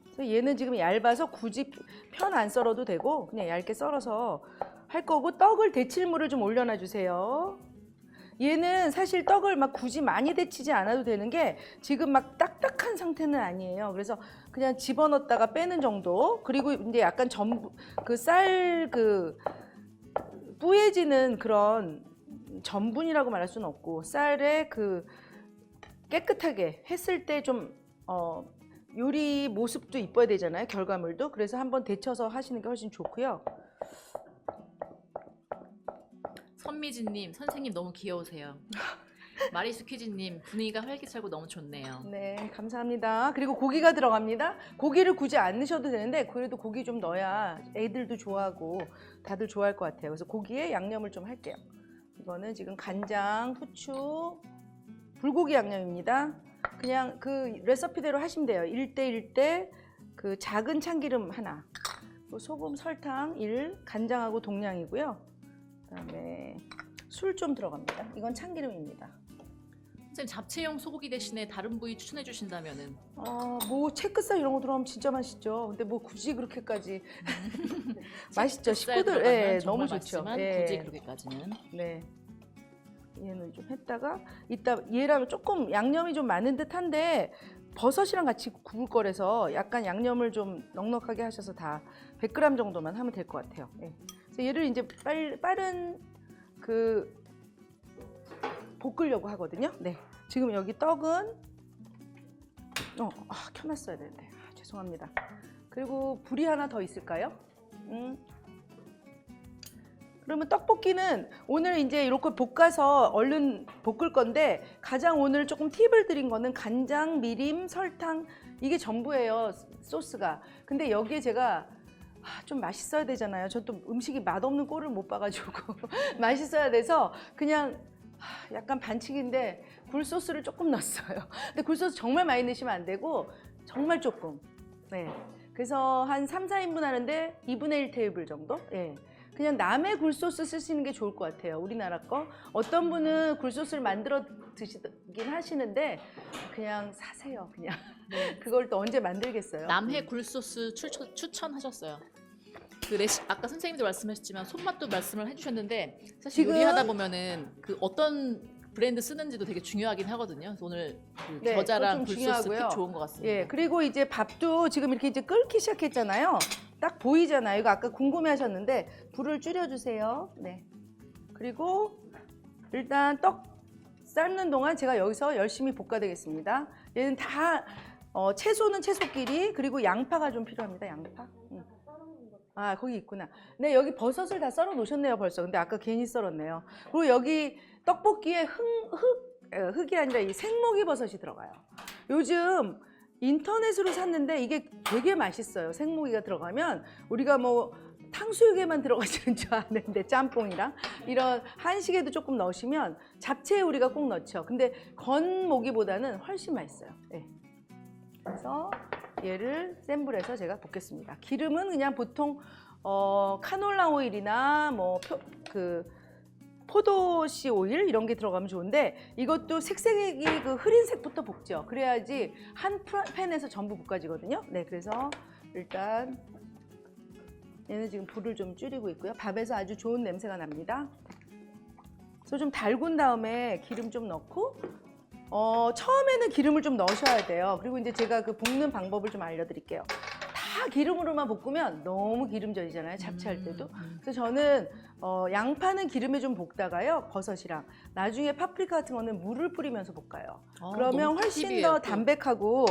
그래서 얘는 지금 얇아서 굳이 편 안 썰어도 되고 그냥 얇게 썰어서 할 거고 떡을 데칠물을 좀 올려놔 주세요. 얘는 사실 떡을 막 굳이 많이 데치지 않아도 되는 게 지금 막 딱딱한 상태는 아니에요. 그래서 그냥 집어넣었다가 빼는 정도. 그리고 이제 약간 그 쌀 그 뿌얘지는 그런 전분이라고 말할 수는 없고 쌀에 그 깨끗하게 했을 때 좀 요리 모습도 이뻐야 되잖아요. 결과물도. 그래서 한번 데쳐서 하시는 게 훨씬 좋고요. 선미진님, 선생님 너무 귀여우세요. 마리수키즈님, 분위기가 활기차고 너무 좋네요. 네, 감사합니다. 그리고 고기가 들어갑니다. 고기를 굳이 안 넣으셔도 되는데 그래도 고기 좀 넣어야 애들도 좋아하고 다들 좋아할 것 같아요. 그래서 고기에 양념을 좀 할게요. 이거는 지금 간장, 후추, 불고기 양념입니다. 그냥 그 레시피대로 하시면 돼요. 1대 1대 그 작은 참기름 하나, 소금, 설탕 1, 간장하고 동량이고요. 그다음에 술 좀 들어갑니다. 이건 참기름입니다. 선생님, 잡채용 소고기 대신에 다른 부위 추천해 주신다면은? 뭐 채끝살 이런 거 들어가면 진짜 맛있죠. 근데 뭐 굳이 그렇게까지 맛있죠. 식구들 예, 너무 좋죠. 예. 굳이 그렇게까지는. 네. 얘는 좀 했다가 이따 얘랑 조금 양념이 좀 많은 듯한데 버섯이랑 같이 구울 거라서 약간 양념을 좀 넉넉하게 하셔서 다 100g 정도만 하면 될 것 같아요. 예. 그래서 얘를 이제 빠른 그 볶으려고 하거든요. 네. 지금 여기 떡은 켜놨어야 되는데 죄송합니다. 그리고 불이 하나 더 있을까요? 그러면 떡볶이는 오늘 이제 이렇게 볶아서 얼른 볶을 건데 가장 오늘 조금 팁을 드린 거는 간장, 미림, 설탕 이게 전부예요. 소스가. 근데 여기에 제가 좀 맛있어야 되잖아요. 전 또 음식이 맛없는 꼴을 못 봐가지고 맛있어야 돼서 그냥 약간 반칙인데 굴소스를 조금 넣었어요. 근데 굴소스 정말 많이 넣으시면 안 되고 정말 조금. 네. 그래서 한 3, 4인분 하는데 2분의 1 테이블 정도? 예. 그냥 남의 굴소스 쓰시는 게 좋을 것 같아요. 우리나라 거. 어떤 분은 굴소스를 만들어 드시긴 하시는데 그냥 사세요. 그냥. 그걸 또 언제 만들겠어요. 남해 굴소스 추천하셨어요. 그 아까 선생님도 말씀하셨지만 손맛도 말씀을 해주셨는데 사실 지금 요리하다 보면은 그 어떤 브랜드 쓰는지도 되게 중요하긴 하거든요. 그래서 오늘 그 네, 겨자랑 그거 좀 굴소스 중요하고요. 팁 좋은 것 같습니다. 예, 그리고 이제 밥도 지금 이렇게 이제 끓기 시작했잖아요. 딱 보이잖아요. 이거 아까 궁금해하셨는데 불을 줄여주세요. 네. 그리고 일단 떡 삶는 동안 제가 여기서 열심히 볶아 되겠습니다. 얘는 다 채소는 채소끼리 그리고 양파가 좀 필요합니다. 양파. 거기 있구나. 네, 여기 버섯을 다 썰어 놓으셨네요, 벌써. 근데 아까 괜히 썰었네요. 그리고 여기 떡볶이에 흙이 아니라 이 생목이 버섯이 들어가요. 요즘 인터넷으로 샀는데 이게 되게 맛있어요. 생목이가 들어가면 우리가 뭐 탕수육에만 들어가지는 줄 아는데 짬뽕이랑 이런 한식에도 조금 넣으시면 잡채에 우리가 꼭 넣죠. 근데 건모기보다는 훨씬 맛있어요. 네. 그래서 얘를 센 불에서 제가 볶겠습니다. 기름은 그냥 보통 카놀라 오일이나 뭐 포도씨 오일 이런 게 들어가면 좋은데 이것도 색색이 그 흐린 색부터 볶죠. 그래야지 한 팬에서 전부 볶아지거든요. 네, 그래서 일단 얘는 지금 불을 좀 줄이고 있고요. 밥에서 아주 좋은 냄새가 납니다. 그래서 좀 달군 다음에 기름 좀 넣고 처음에는 기름을 좀 넣으셔야 돼요. 그리고 이제 제가 그 볶는 방법을 좀 알려드릴게요. 다 기름으로만 볶으면 너무 기름져지잖아요. 잡채할 때도. 그래서 저는 양파는 기름에 좀 볶다가요. 버섯이랑 나중에 파프리카 같은 거는 물을 뿌리면서 볶아요. 그러면 훨씬 더 담백하고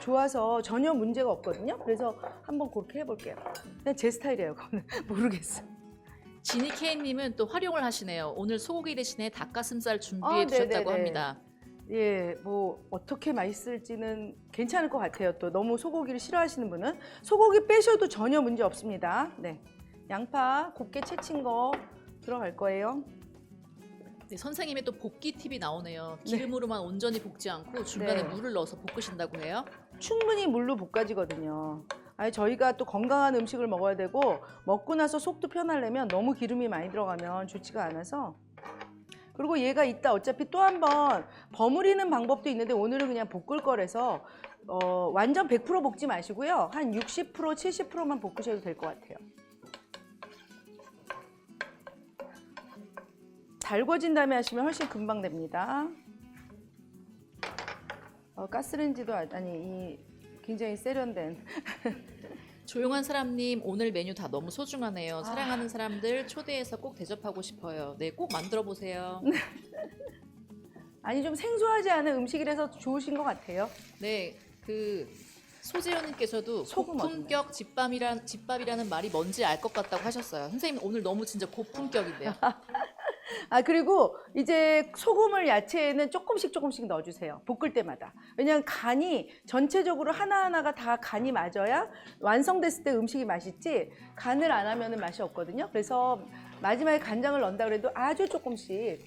좋아서 전혀 문제가 없거든요. 그래서 한번 그렇게 해볼게요. 그냥 제 스타일이에요. 그거는 모르겠어요. 지니케이님은 또 활용을 하시네요. 오늘 소고기 대신에 닭가슴살 준비해 주셨다고 합니다. 예, 뭐 어떻게 맛있을지는 괜찮을 것 같아요. 또 너무 소고기를 싫어하시는 분은 소고기 빼셔도 전혀 문제 없습니다. 네, 양파 곱게 채친 거 들어갈 거예요. 네, 선생님의 또 볶기 팁이 나오네요. 기름으로만 온전히 볶지 않고 중간에 네. 물을 넣어서 볶으신다고 해요. 충분히 물로 볶아지거든요. 아니 저희가 또 건강한 음식을 먹어야 되고 먹고 나서 속도 편하려면 너무 기름이 많이 들어가면 좋지가 않아서. 그리고 얘가 이따 어차피 또 한 번 버무리는 방법도 있는데 오늘은 그냥 볶을 거라서 완전 100% 볶지 마시고요. 한 60%, 70%만 볶으셔도 될 것 같아요. 달궈진 다음에 하시면 훨씬 금방 됩니다. 가스레인지도 아니 굉장히 세련된. 조용한 사람님 오늘 메뉴 다 너무 소중하네요. 사랑하는 사람들 초대해서 꼭 대접하고 싶어요. 네, 꼭 만들어 보세요. 아니 좀 생소하지 않은 음식이라서 좋으신 것 같아요. 네, 그 소재현님께서도 소금 고품격 집밥이라는 말이 뭔지 알 것 같다고 하셨어요. 선생님 오늘 너무 진짜 고품격인데요. 그리고 이제 소금을 야채에는 조금씩 넣어주세요. 볶을 때마다. 왜냐하면 간이 전체적으로 하나하나가 다 간이 맞아야 완성됐을 때 음식이 맛있지 간을 안 하면 맛이 없거든요. 그래서 마지막에 간장을 넣는다 그래도 아주 조금씩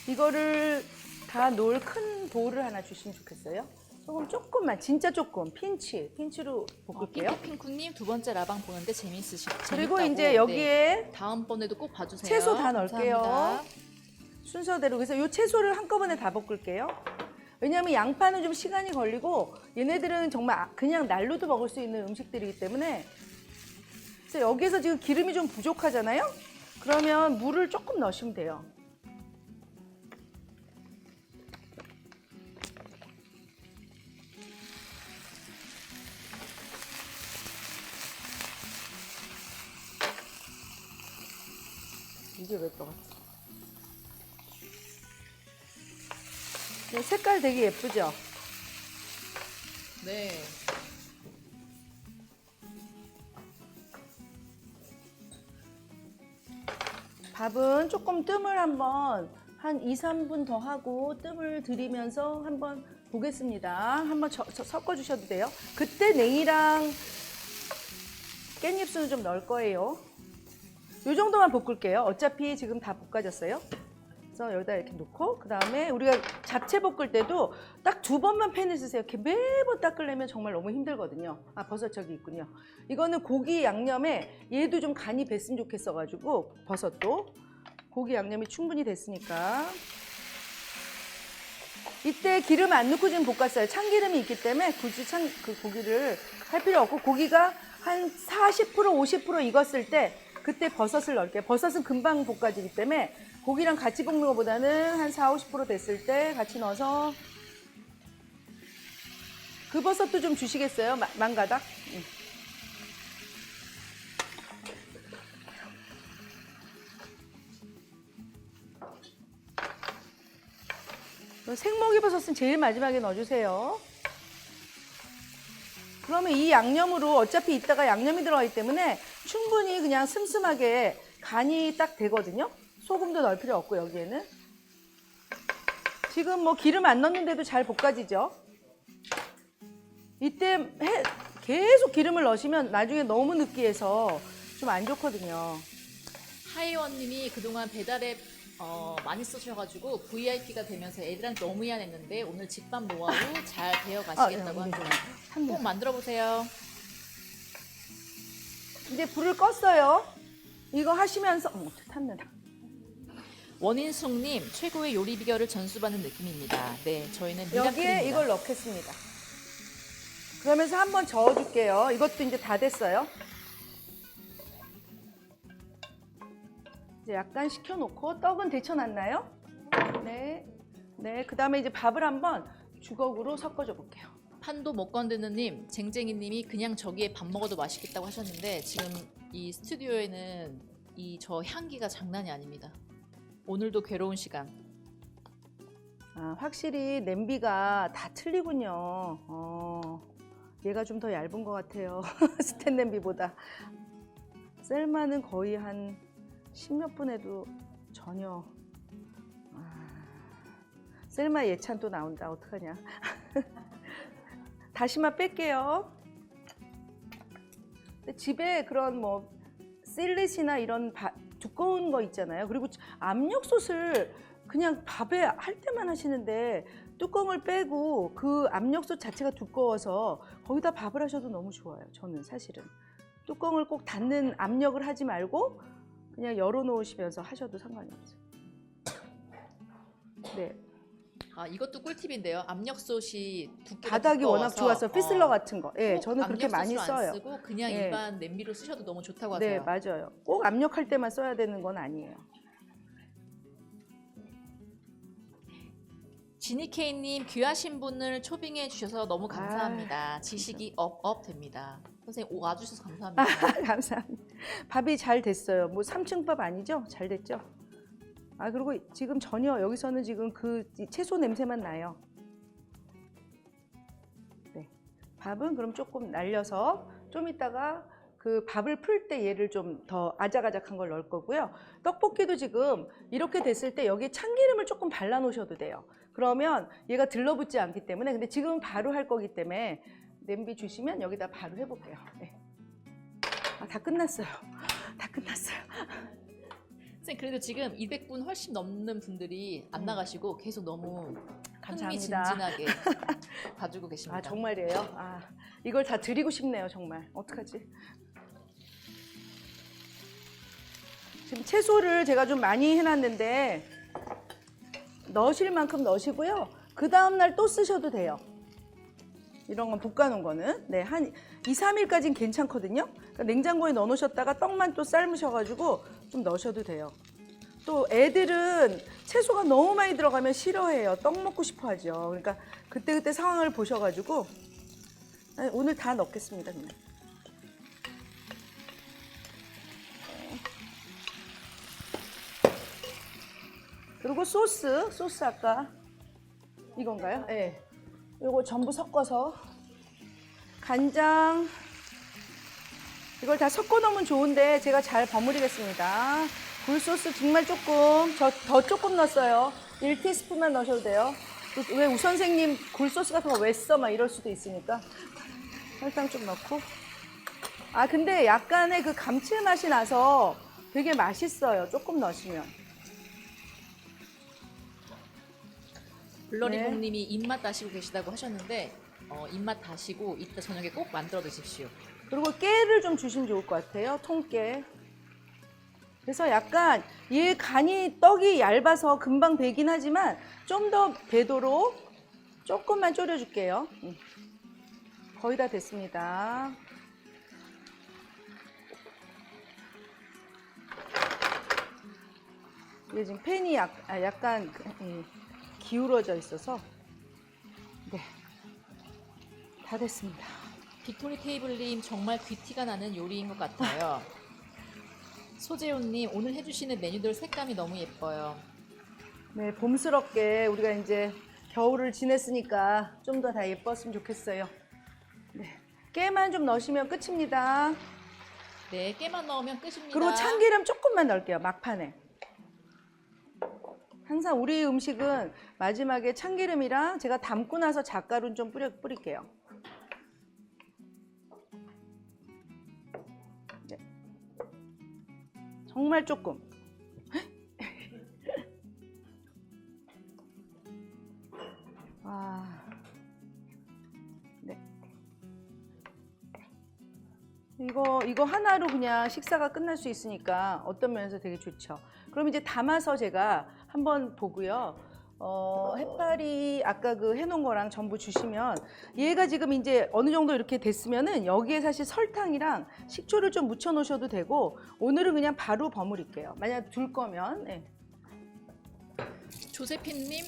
이거를 다 놓을 큰 볼을 하나 주시면 좋겠어요. 소금 조금만, 진짜 조금, 핀치로 볶을게요. 핑크핑크님 두 번째 라방 보는데 그리고 재밌다고. 이제 여기에 네, 다음번에도 꼭 봐주세요. 채소 다 넣을게요. 감사합니다. 순서대로. 그래서 이 채소를 한꺼번에 다 볶을게요. 왜냐하면 양파는 좀 시간이 걸리고 얘네들은 정말 그냥 날로도 먹을 수 있는 음식들이기 때문에. 그래서 여기에서 지금 기름이 좀 부족하잖아요. 그러면 물을 조금 넣으시면 돼요. 이게 왜 떠갔지? 색깔 되게 예쁘죠? 네. 밥은 조금 뜸을 한번 한 2, 3분 더 하고 뜸을 들이면서 한번 보겠습니다. 한번 섞어 주셔도 돼요. 그때 냉이랑 깻잎순을 좀 넣을 거예요. 이 정도만 볶을게요. 어차피 지금 다 볶아졌어요. 그래서 여기다 이렇게 놓고 그 다음에 우리가 잡채 볶을 때도 딱 2번만 팬을 쓰세요. 이렇게 매번 닦으려면 정말 너무 힘들거든요. 버섯 저기 있군요. 이거는 고기 양념에 얘도 좀 간이 뱄으면 좋겠어가지고 버섯도 고기 양념이 충분히 됐으니까 이때 기름 안 넣고 지금 볶았어요. 참기름이 있기 때문에 굳이 그 고기를 할 필요 없고 고기가 한 40% 50% 익었을 때 그때 버섯을 넣을게요. 버섯은 금방 볶아지기 때문에 고기랑 같이 볶는 것보다는 한 40, 50% 됐을 때 같이 넣어서 그 버섯도 좀 주시겠어요? 만가닥? 생먹이 버섯은 제일 마지막에 넣어주세요. 그러면 이 양념으로 어차피 이따가 양념이 들어가기 때문에 충분히 그냥 슴슴하게 간이 딱 되거든요. 소금도 넣을 필요 없고 여기에는. 지금 뭐 기름 안 넣는데도 잘 볶아지죠. 이때 계속 기름을 넣으시면 나중에 너무 느끼해서 좀 안 좋거든요. 하이원님이 그동안 배달앱 많이 쓰셔가지고 VIP가 되면서 애들한테 너무 미안했는데 오늘 집밥 노하우 잘 배워가시겠다고 합니다. 꼭 만들어보세요. 이제 불을 껐어요. 이거 하시면서 탔는다. 원인숙님 최고의 요리 비결을 전수받는 느낌입니다. 네, 저희는 여기에 미라클입니다. 이걸 넣겠습니다. 그러면서 한번 저어줄게요. 이것도 이제 다 됐어요. 이제 약간 식혀놓고 떡은 데쳐놨나요? 네. 네. 그 다음에 이제 밥을 한번 주걱으로 섞어줘 볼게요. 판도 못 건드는님, 쟁쟁이님이 그냥 저기에 밥 먹어도 맛있겠다고 하셨는데 지금 이 스튜디오에는 이 저 향기가 장난이 아닙니다. 오늘도 괴로운 시간. 확실히 냄비가 다 틀리군요. 얘가 좀 더 얇은 것 같아요. 스텐 냄비보다. 셀마는 거의 한 10몇 분에도 전혀. 셀마 예찬 또 나온다. 어떡하냐. 다시마 뺄게요. 근데 집에 그런 뭐 실릿이나 이런 두꺼운 거 있잖아요. 그리고 압력솥을 그냥 밥에 할 때만 하시는데 뚜껑을 빼고 그 압력솥 자체가 두꺼워서 거기다 밥을 하셔도 너무 좋아요. 저는 사실은 뚜껑을 꼭 닫는 압력을 하지 말고 그냥 열어놓으시면서 하셔도 상관이 없어요. 네. 아, 이것도 꿀팁인데요. 압력솥이 두께가 바닥이 두꺼워서, 워낙 좋아서 피슬러 같은 거. 예, 저는 그렇게 많이 압력솥으로 써요. 안 쓰고 그냥 예. 일반 냄비로 쓰셔도 너무 좋다고 네, 하세요. 맞아요. 꼭 압력할 때만 써야 되는 건 아니에요. 지니케이님 귀하신 분을 초빙해 주셔서 너무 감사합니다. 지식이 업업 됩니다. 선생님 와주셔서 감사합니다. 감사합니다. 밥이 잘 됐어요. 뭐 3층 밥 아니죠? 잘 됐죠? 아, 그리고 지금 전혀 여기서는 지금 그 채소 냄새만 나요. 네. 밥은 그럼 조금 날려서 좀 이따가 그 밥을 풀 때 얘를 좀 더 아작아작한 걸 넣을 거고요. 떡볶이도 지금 이렇게 됐을 때 여기에 참기름을 조금 발라 놓으셔도 돼요. 그러면 얘가 들러붙지 않기 때문에. 근데 지금 바로 할 거기 때문에 냄비 주시면 여기다 바로 해볼게요. 네. 아, 다 끝났어요. 다 끝났어요. 선생님 그래도 지금 200분 훨씬 넘는 분들이 안 나가시고 계속 너무 감사합니다. 흥미진진하게 봐주고 계십니다. 아, 정말이에요? 아, 이걸 다 드리고 싶네요, 정말. 어떡하지? 지금 채소를 제가 좀 많이 해놨는데 넣으실 만큼 넣으시고요. 그 다음날 또 쓰셔도 돼요. 이런 건 볶아놓은 거는. 네, 한 2, 3일까지는 괜찮거든요. 그러니까 냉장고에 넣어놓으셨다가 떡만 또 삶으셔가지고 좀 넣으셔도 돼요. 또 애들은 채소가 너무 많이 들어가면 싫어해요. 떡 먹고 싶어 하죠. 그러니까 그때그때 상황을 보셔가지고 오늘 다 넣겠습니다, 그냥. 그리고 소스 아까 이건가요? 네. 요거 전부 섞어서 간장 이걸 다 섞어 놓으면 좋은데 제가 잘 버무리겠습니다. 굴소스 정말 조금, 더 조금 넣었어요. 1티스푼만 넣으셔도 돼요. 왜 우선생님 굴소스 같은 거 왜 써? 막 이럴 수도 있으니까 설탕 좀 넣고. 아, 근데 약간의 그 감칠맛이 나서 되게 맛있어요. 조금 넣으시면. 블러리봉님이 입맛 다시고 계시다고 하셨는데 입맛 다시고 이따 저녁에 꼭 만들어 드십시오. 그리고 깨를 좀 주시면 좋을 것 같아요. 통깨. 그래서 약간 얘 간이 떡이 얇아서 금방 배긴 하지만 좀 더 배도록 조금만 졸여줄게요. 거의 다 됐습니다. 이게 지금 팬이 약간 기울어져 있어서 네, 다 됐습니다. 빅토리 테이블님 정말 귀티가 나는 요리인 것 같아요. 소재훈님 오늘 해주시는 메뉴들 색감이 너무 예뻐요. 네, 봄스럽게 우리가 이제 겨울을 지냈으니까 좀 더 다 예뻤으면 좋겠어요. 네, 깨만 좀 넣으시면 끝입니다. 네, 깨만 넣으면 끝입니다. 그리고 참기름 조금만 넣을게요, 막판에. 항상 우리 음식은 마지막에 참기름이랑 제가 담고 나서 잣가루 좀 뿌릴게요. 네. 정말 조금. 아, 네. 이거 하나로 그냥 식사가 끝날 수 있으니까 어떤 면에서 되게 좋죠. 그럼 이제 담아서 제가 한번 보고요. 햇발이 아까 그 해놓은 거랑 전부 주시면 얘가 지금 이제 어느 정도 이렇게 됐으면은 여기에 사실 설탕이랑 식초를 좀 묻혀 놓으셔도 되고 오늘은 그냥 바로 버무릴게요. 만약 둘 거면. 네. 조세핀님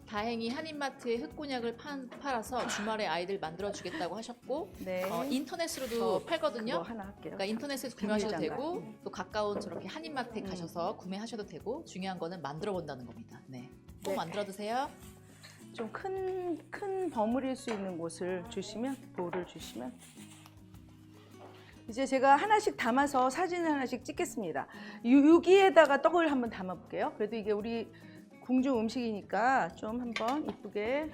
다행히 한인마트에 흑곤약을 팔아서 주말에 아이들 만들어주겠다고 하셨고 네. 인터넷으로도 팔거든요. 그거 하나 할게요. 그러니까 인터넷에서 구매하셔도 비닐장갑. 되고 또 가까운 저렇게 한인마트에 가셔서 구매하셔도 되고 중요한 거는 만들어 본다는 겁니다. 네, 꼭 네. 만들어 드세요. 좀 큰 버무릴 수 있는 곳을 주시면, 볼을 주시면. 이제 제가 하나씩 담아서 사진을 하나씩 찍겠습니다. 여기에다가 떡을 한번 담아볼게요. 그래도 이게 우리 궁중 음식이니까 좀 한번 이쁘게.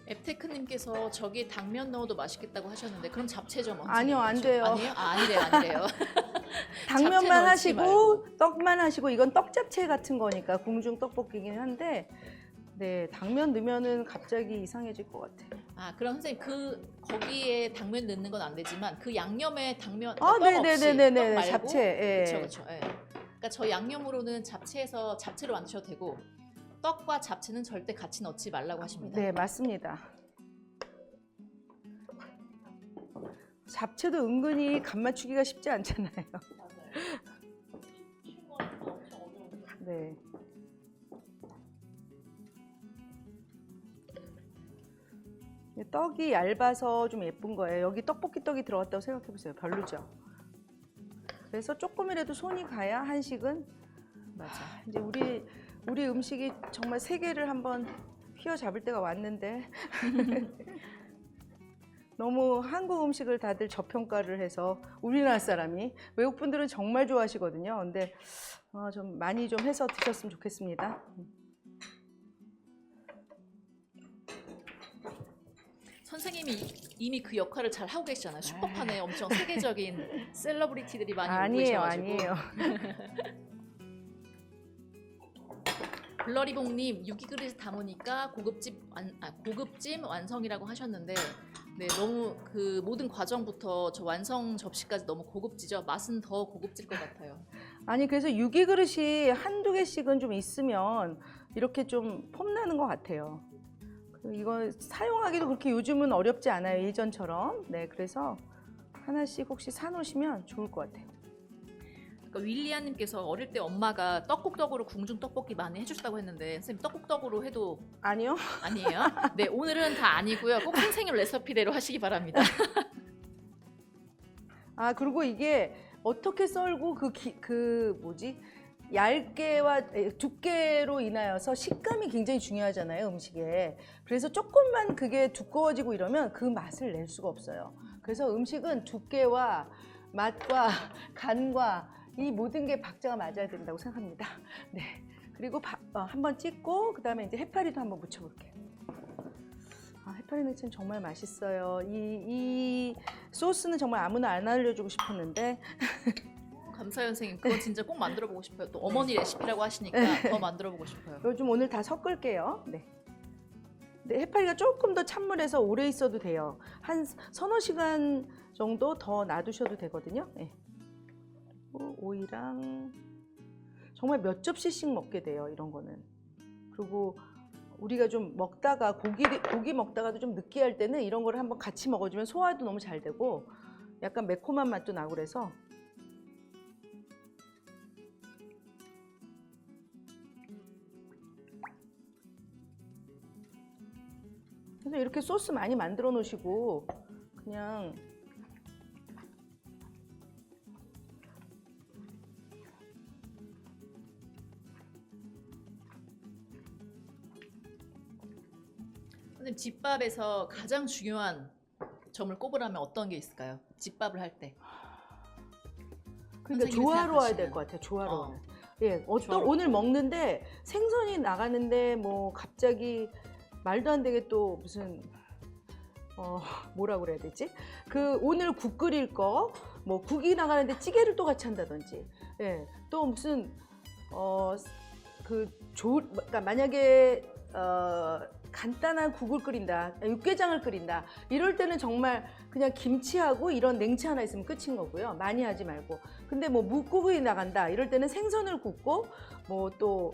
앱테크님께서 저기에 당면 넣어도 맛있겠다고 하셨는데 그럼 잡채죠 뭐. 아니요, 안 그렇죠? 돼요. 아니에요? 아, 아니래요. 당면만 잡채 넣지 하시고 말고. 떡만 하시고 이건 떡잡채 같은 거니까 궁중 떡볶이긴 한데 네 당면 넣으면은 갑자기 이상해질 것 같아요. 아, 그럼 선생님 거기에 당면 넣는 건 안 되지만 그 양념에 당면 아, 떡 없이 네네네네네. 떡 말고 잡채, 예. 그렇죠. 예. 그러니까 저 양념으로는 잡채로 만드셔도 되고 떡과 잡채는 절대 같이 넣지 말라고 하십니다. 네 맞습니다. 잡채도 은근히 간 맞추기가 쉽지 않잖아요. 네. 떡이 얇아서 좀 예쁜 거예요. 여기 떡볶이 떡이 들어갔다고 생각해 보세요. 별로죠. 그래서 조금이라도 손이 가야 한식은 맞아. 이제 우리 음식이 정말 세계를 한번 휘어잡을 때가 왔는데 너무 한국 음식을 다들 저평가를 해서 우리나라 사람이 외국 분들은 정말 좋아하시거든요. 근데 좀 많이 좀 해서 드셨으면 좋겠습니다. 선생님이 이미 그 역할을 잘 하고 계시잖아요. 슈퍼판에 엄청 세계적인 셀러브리티들이 많이 오고 아니에요, 계셔가지고. 아니에요. 블러리봉님 유기그릇 담으니까 고급짐 완성이라고 하셨는데 네 너무 그 모든 과정부터 저 완성 접시까지 너무 고급지죠. 맛은 더 고급질 것 같아요. 아니 그래서 유기 그릇이 한두 개씩은 좀 있으면 이렇게 좀 폼나는 것 같아요. 이거 사용하기도 그렇게 요즘은 어렵지 않아요. 예전처럼. 네, 그래서 하나씩 혹시 사놓으시면 좋을 것 같아요. 그러니까 윌리안님께서 어릴 때 엄마가 떡국떡으로 궁중 떡볶이 많이 해주셨다고 했는데 선생님 떡국떡으로 해도 아니요. 아니에요? 네 오늘은 다 아니고요. 꼭 선생님 레시피대로 하시기 바랍니다. 아 그리고 이게 어떻게 썰고 얇게와 두께로 인하여서 식감이 굉장히 중요하잖아요 음식에. 그래서 조금만 그게 두꺼워지고 이러면 그 맛을 낼 수가 없어요. 그래서 음식은 두께와 맛과 간과 이 모든 게 박자가 맞아야 된다고 생각합니다. 네. 그리고 한번 찍고 그다음에 이제 해파리도 한번 묻혀볼게요. 해파리 냉채는 정말 맛있어요. 이 소스는 정말 아무나 안 알려주고 싶었는데. 감사해요 선생님. 그건 진짜 꼭 만들어보고 싶어요. 또 어머니 레시피라고 하시니까 더 만들어보고 싶어요. 요즘 오늘 다 섞을게요. 네. 네, 해파리가 조금 더 찬물에서 오래 있어도 돼요. 한 서너 시간 정도 더 놔두셔도 되거든요. 네. 오이랑 정말 몇 접시씩 먹게 돼요. 이런 거는. 그리고 우리가 좀 먹다가 고기 먹다가도 좀 느끼할 때는 이런 거를 한번 같이 먹어주면 소화도 너무 잘 되고 약간 매콤한 맛도 나고 그래서 그래서 이렇게 소스 많이 만들어 놓으시고 그냥 선생님 집밥에서 가장 중요한 점을 꼽으라면 어떤 게 있을까요? 집밥을 할 때. 그러니까 선생님이 조화로워야 생각하시는. 될 것 같아요. 조화로워. 어. 예, 조화롭게. 오늘 먹는데 생선이 나가는데 뭐 갑자기 말도 안 되게 또 무슨 뭐라 그래야 되지? 그 오늘 국 끓일 거 뭐 국이 나가는데 찌개를 또 같이 한다든지, 예, 또 무슨 그러니까 만약에 간단한 국을 끓인다, 육개장을 끓인다 이럴 때는 정말 그냥 김치하고 이런 냉채 하나 있으면 끝인 거고요. 많이 하지 말고. 근데 뭐 묵국이 나간다 이럴 때는 생선을 굽고 뭐 또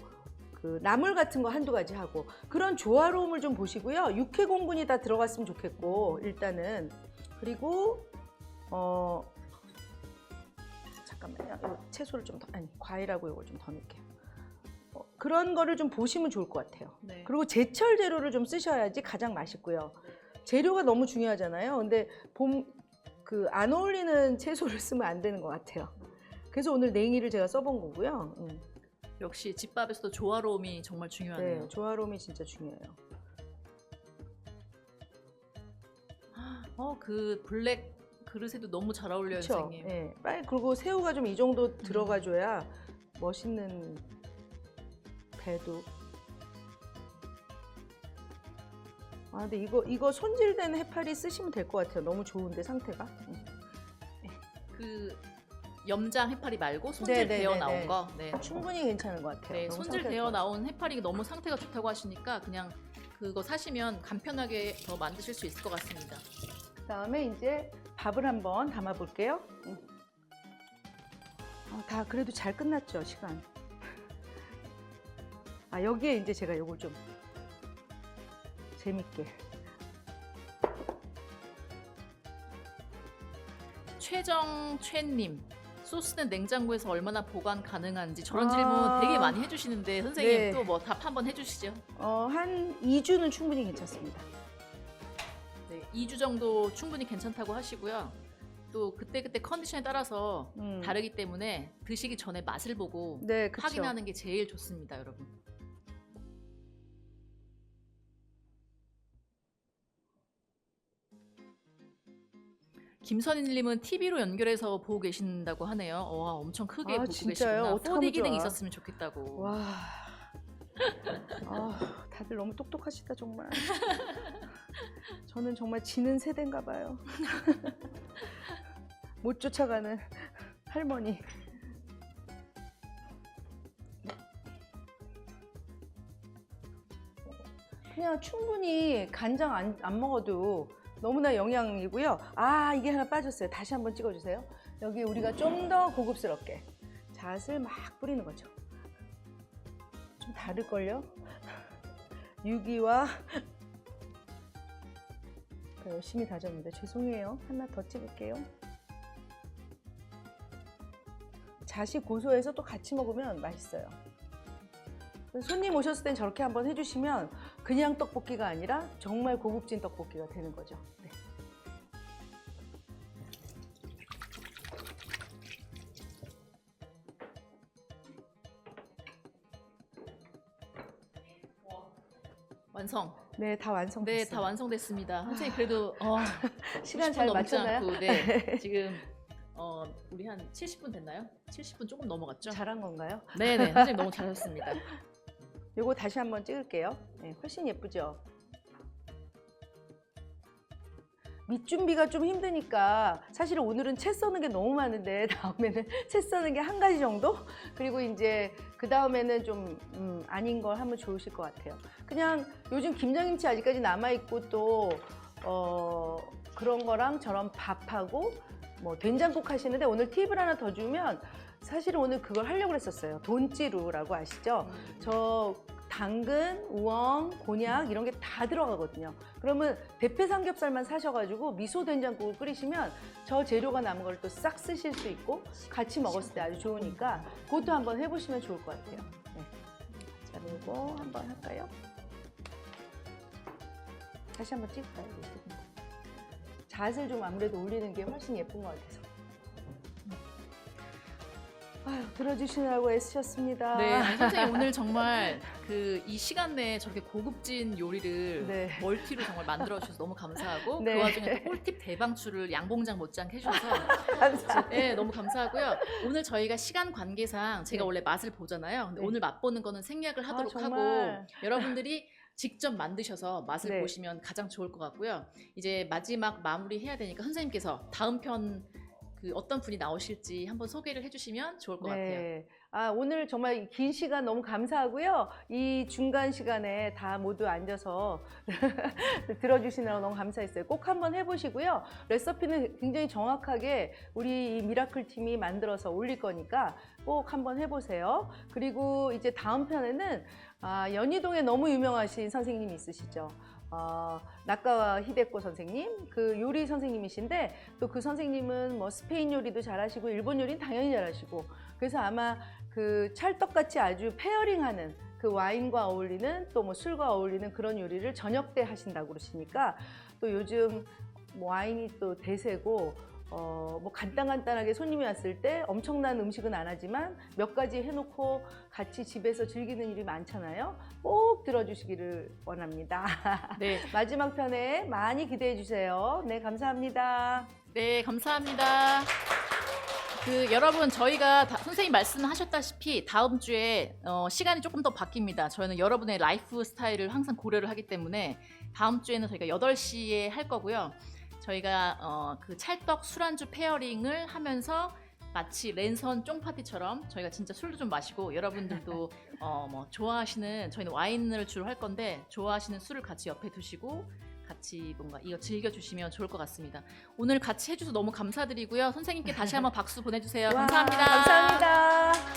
그 나물 같은 거 한두 가지 하고 그런 조화로움을 좀 보시고요. 육회 공분이 다 들어갔으면 좋겠고 일단은. 그리고 잠깐만요. 이거 채소를 좀 더, 아니 과일하고 이걸 좀 더 넣을게요. 그런 거를 좀 보시면 좋을 것 같아요. 네. 그리고 제철 재료를 좀 쓰셔야지 가장 맛있고요. 재료가 너무 중요하잖아요. 근데 안 어울리는 채소를 쓰면 안 되는 것 같아요. 그래서 오늘 냉이를 제가 써본 거고요. 역시 집밥에서도 조화로움이 정말 중요하네요. 네, 조화로움이 진짜 중요해요. 그 블랙 그릇에도 너무 잘 어울려요, 그렇죠. 선생님. 네, 빨리 그리고 새우가 좀 이 정도 들어가줘야 멋있는 배도. 근데 이거 손질된 해파리 쓰시면 될 것 같아요. 너무 좋은데 상태가. 그 염장 해파리 말고 손질 네, 네, 되어 네, 나온 네. 거. 네. 충분히 괜찮은 것 같아요. 네, 너무 손질 상태가 되어 좋아서. 나온 해파리 너무 상태가 좋다고 하시니까 그냥 그거 사시면 간편하게 더 만드실 수 있을 것 같습니다. 그다음에 이제 밥을 한번 담아 볼게요. 다 그래도 잘 끝났죠, 시간. 여기에 이제 제가 요걸 좀 재밌게. 최정최님, 소스는 냉장고에서 얼마나 보관 가능한지 저런 아. 질문 되게 많이 해주시는데 선생님 네. 또 뭐 답 한번 해주시죠. 한 2주는 충분히 괜찮습니다. 네, 2주 정도 충분히 괜찮다고 하시고요. 또 그때그때 컨디션에 따라서 다르기 때문에 드시기 전에 맛을 보고 네, 그쵸. 확인하는 게 제일 좋습니다, 여러분. 김선희님은 TV로 연결해서 보고 계신다고 하네요. 와, 엄청 크게 보고 진짜요? 계시구나. 어떡하면 4D 기능 좋아. 있었으면 좋겠다고. 와. 다들 너무 똑똑하시다 정말. 저는 정말 지는 세대인가 봐요. 못 쫓아가는 할머니. 그냥 충분히 간장 안 먹어도 너무나 영양이고요. 이게 하나 빠졌어요. 다시 한번 찍어주세요. 여기 우리가 좀 더 고급스럽게 잣을 막 뿌리는 거죠. 좀 다를걸요? 유기와 열심히 다졌는데 죄송해요. 하나 더 찍을게요. 잣이 고소해서 또 같이 먹으면 맛있어요. 손님 오셨을 땐 저렇게 한번 해주시면 그냥 떡볶이가 아니라 정말 고급진 떡볶이가 되는 거죠. 네. 완성. 네, 다 완성됐어요. 네, 다 완성됐습니다. 선생님 그래도 시간 90분 잘 넘지 맞췄나요? 않고, 네, 지금 우리 한 70분 됐나요? 70분 조금 넘어갔죠? 잘한 건가요? 네네, 선생님 너무 잘하셨습니다. 요거 다시 한번 찍을게요. 네, 훨씬 예쁘죠? 밑 준비가 좀 힘드니까 사실 오늘은 채 써는 게 너무 많은데 다음에는 채 써는 게 한 가지 정도? 그리고 이제 그 다음에는 좀 아닌 걸 하면 좋으실 것 같아요. 그냥 요즘 김장김치 아직까지 남아있고 또 그런 거랑 저런 밥하고 뭐 된장국 하시는데 오늘 팁을 하나 더 주면 사실은 오늘 그걸 하려고 했었어요. 돈찌루라고 아시죠? 저 당근, 우엉, 곤약 이런 게 다 들어가거든요. 그러면 대패 삼겹살만 사셔가지고 미소 된장국을 끓이시면 저 재료가 남은 걸 또 싹 쓰실 수 있고 같이 먹었을 때 아주 좋으니까 그것도 한번 해보시면 좋을 것 같아요. 네. 자, 이거 한번 할까요? 다시 한번 찍을까요? 잣을 좀 아무래도 올리는 게 훨씬 예쁜 것 같아서. 들어주시느라고 애쓰셨습니다. 네, 아니, 선생님 오늘 정말 이 시간 내에 저렇게 고급진 요리를 네. 멀티로 정말 만들어 주셔서 너무 감사하고 네. 그 와중에 또 꿀팁 대방출을 양봉장 못지않게 해주셔서 감사합니다. 네, 너무 감사하고요. 오늘 저희가 시간 관계상 제가 네. 원래 맛을 보잖아요. 근데 네. 오늘 맛보는 거는 생략을 하도록 하고 정말. 여러분들이 직접 만드셔서 맛을 네. 보시면 가장 좋을 것 같고요. 이제 마지막 마무리 해야 되니까 선생님께서 다음 편 어떤 분이 나오실지 한번 소개를 해주시면 좋을 것 같아요. 네. 오늘 정말 긴 시간 너무 감사하고요. 이 중간 시간에 다 모두 앉아서 들어주시느라고 너무 감사했어요. 꼭 한번 해보시고요. 레시피는 굉장히 정확하게 우리 이 미라클 팀이 만들어서 올릴 거니까 꼭 한번 해보세요. 그리고 이제 다음 편에는 연희동에 너무 유명하신 선생님이 있으시죠. 낙가와 히데코 선생님, 그 요리 선생님이신데 또 그 선생님은 뭐 스페인 요리도 잘하시고 일본 요리는 당연히 잘하시고 그래서 아마 그 찰떡같이 아주 페어링하는 그 와인과 어울리는 또 뭐 술과 어울리는 그런 요리를 저녁 때 하신다고 그러시니까 또 요즘 뭐 와인이 또 대세고 뭐 간단하게 손님이 왔을 때 엄청난 음식은 안 하지만 몇 가지 해놓고 같이 집에서 즐기는 일이 많잖아요. 꼭 들어주시기를 원합니다. 네, 마지막 편에 많이 기대해 주세요. 네, 감사합니다. 네, 감사합니다. 여러분 저희가 선생님 말씀하셨다시피 다음 주에 시간이 조금 더 바뀝니다. 저희는 여러분의 라이프 스타일을 항상 고려를 하기 때문에 다음 주에는 저희가 8시에 할 거고요. 저희가 그 찰떡 술안주 페어링을 하면서 마치 랜선 쫑파티처럼 저희가 진짜 술도 좀 마시고 여러분들도 뭐 좋아하시는, 저희는 와인을 주로 할 건데 좋아하시는 술을 같이 옆에 두시고 같이 뭔가 이거 즐겨주시면 좋을 것 같습니다. 오늘 같이 해주셔서 너무 감사드리고요. 선생님께 다시 한번 박수 보내주세요. 와, 감사합니다. 감사합니다.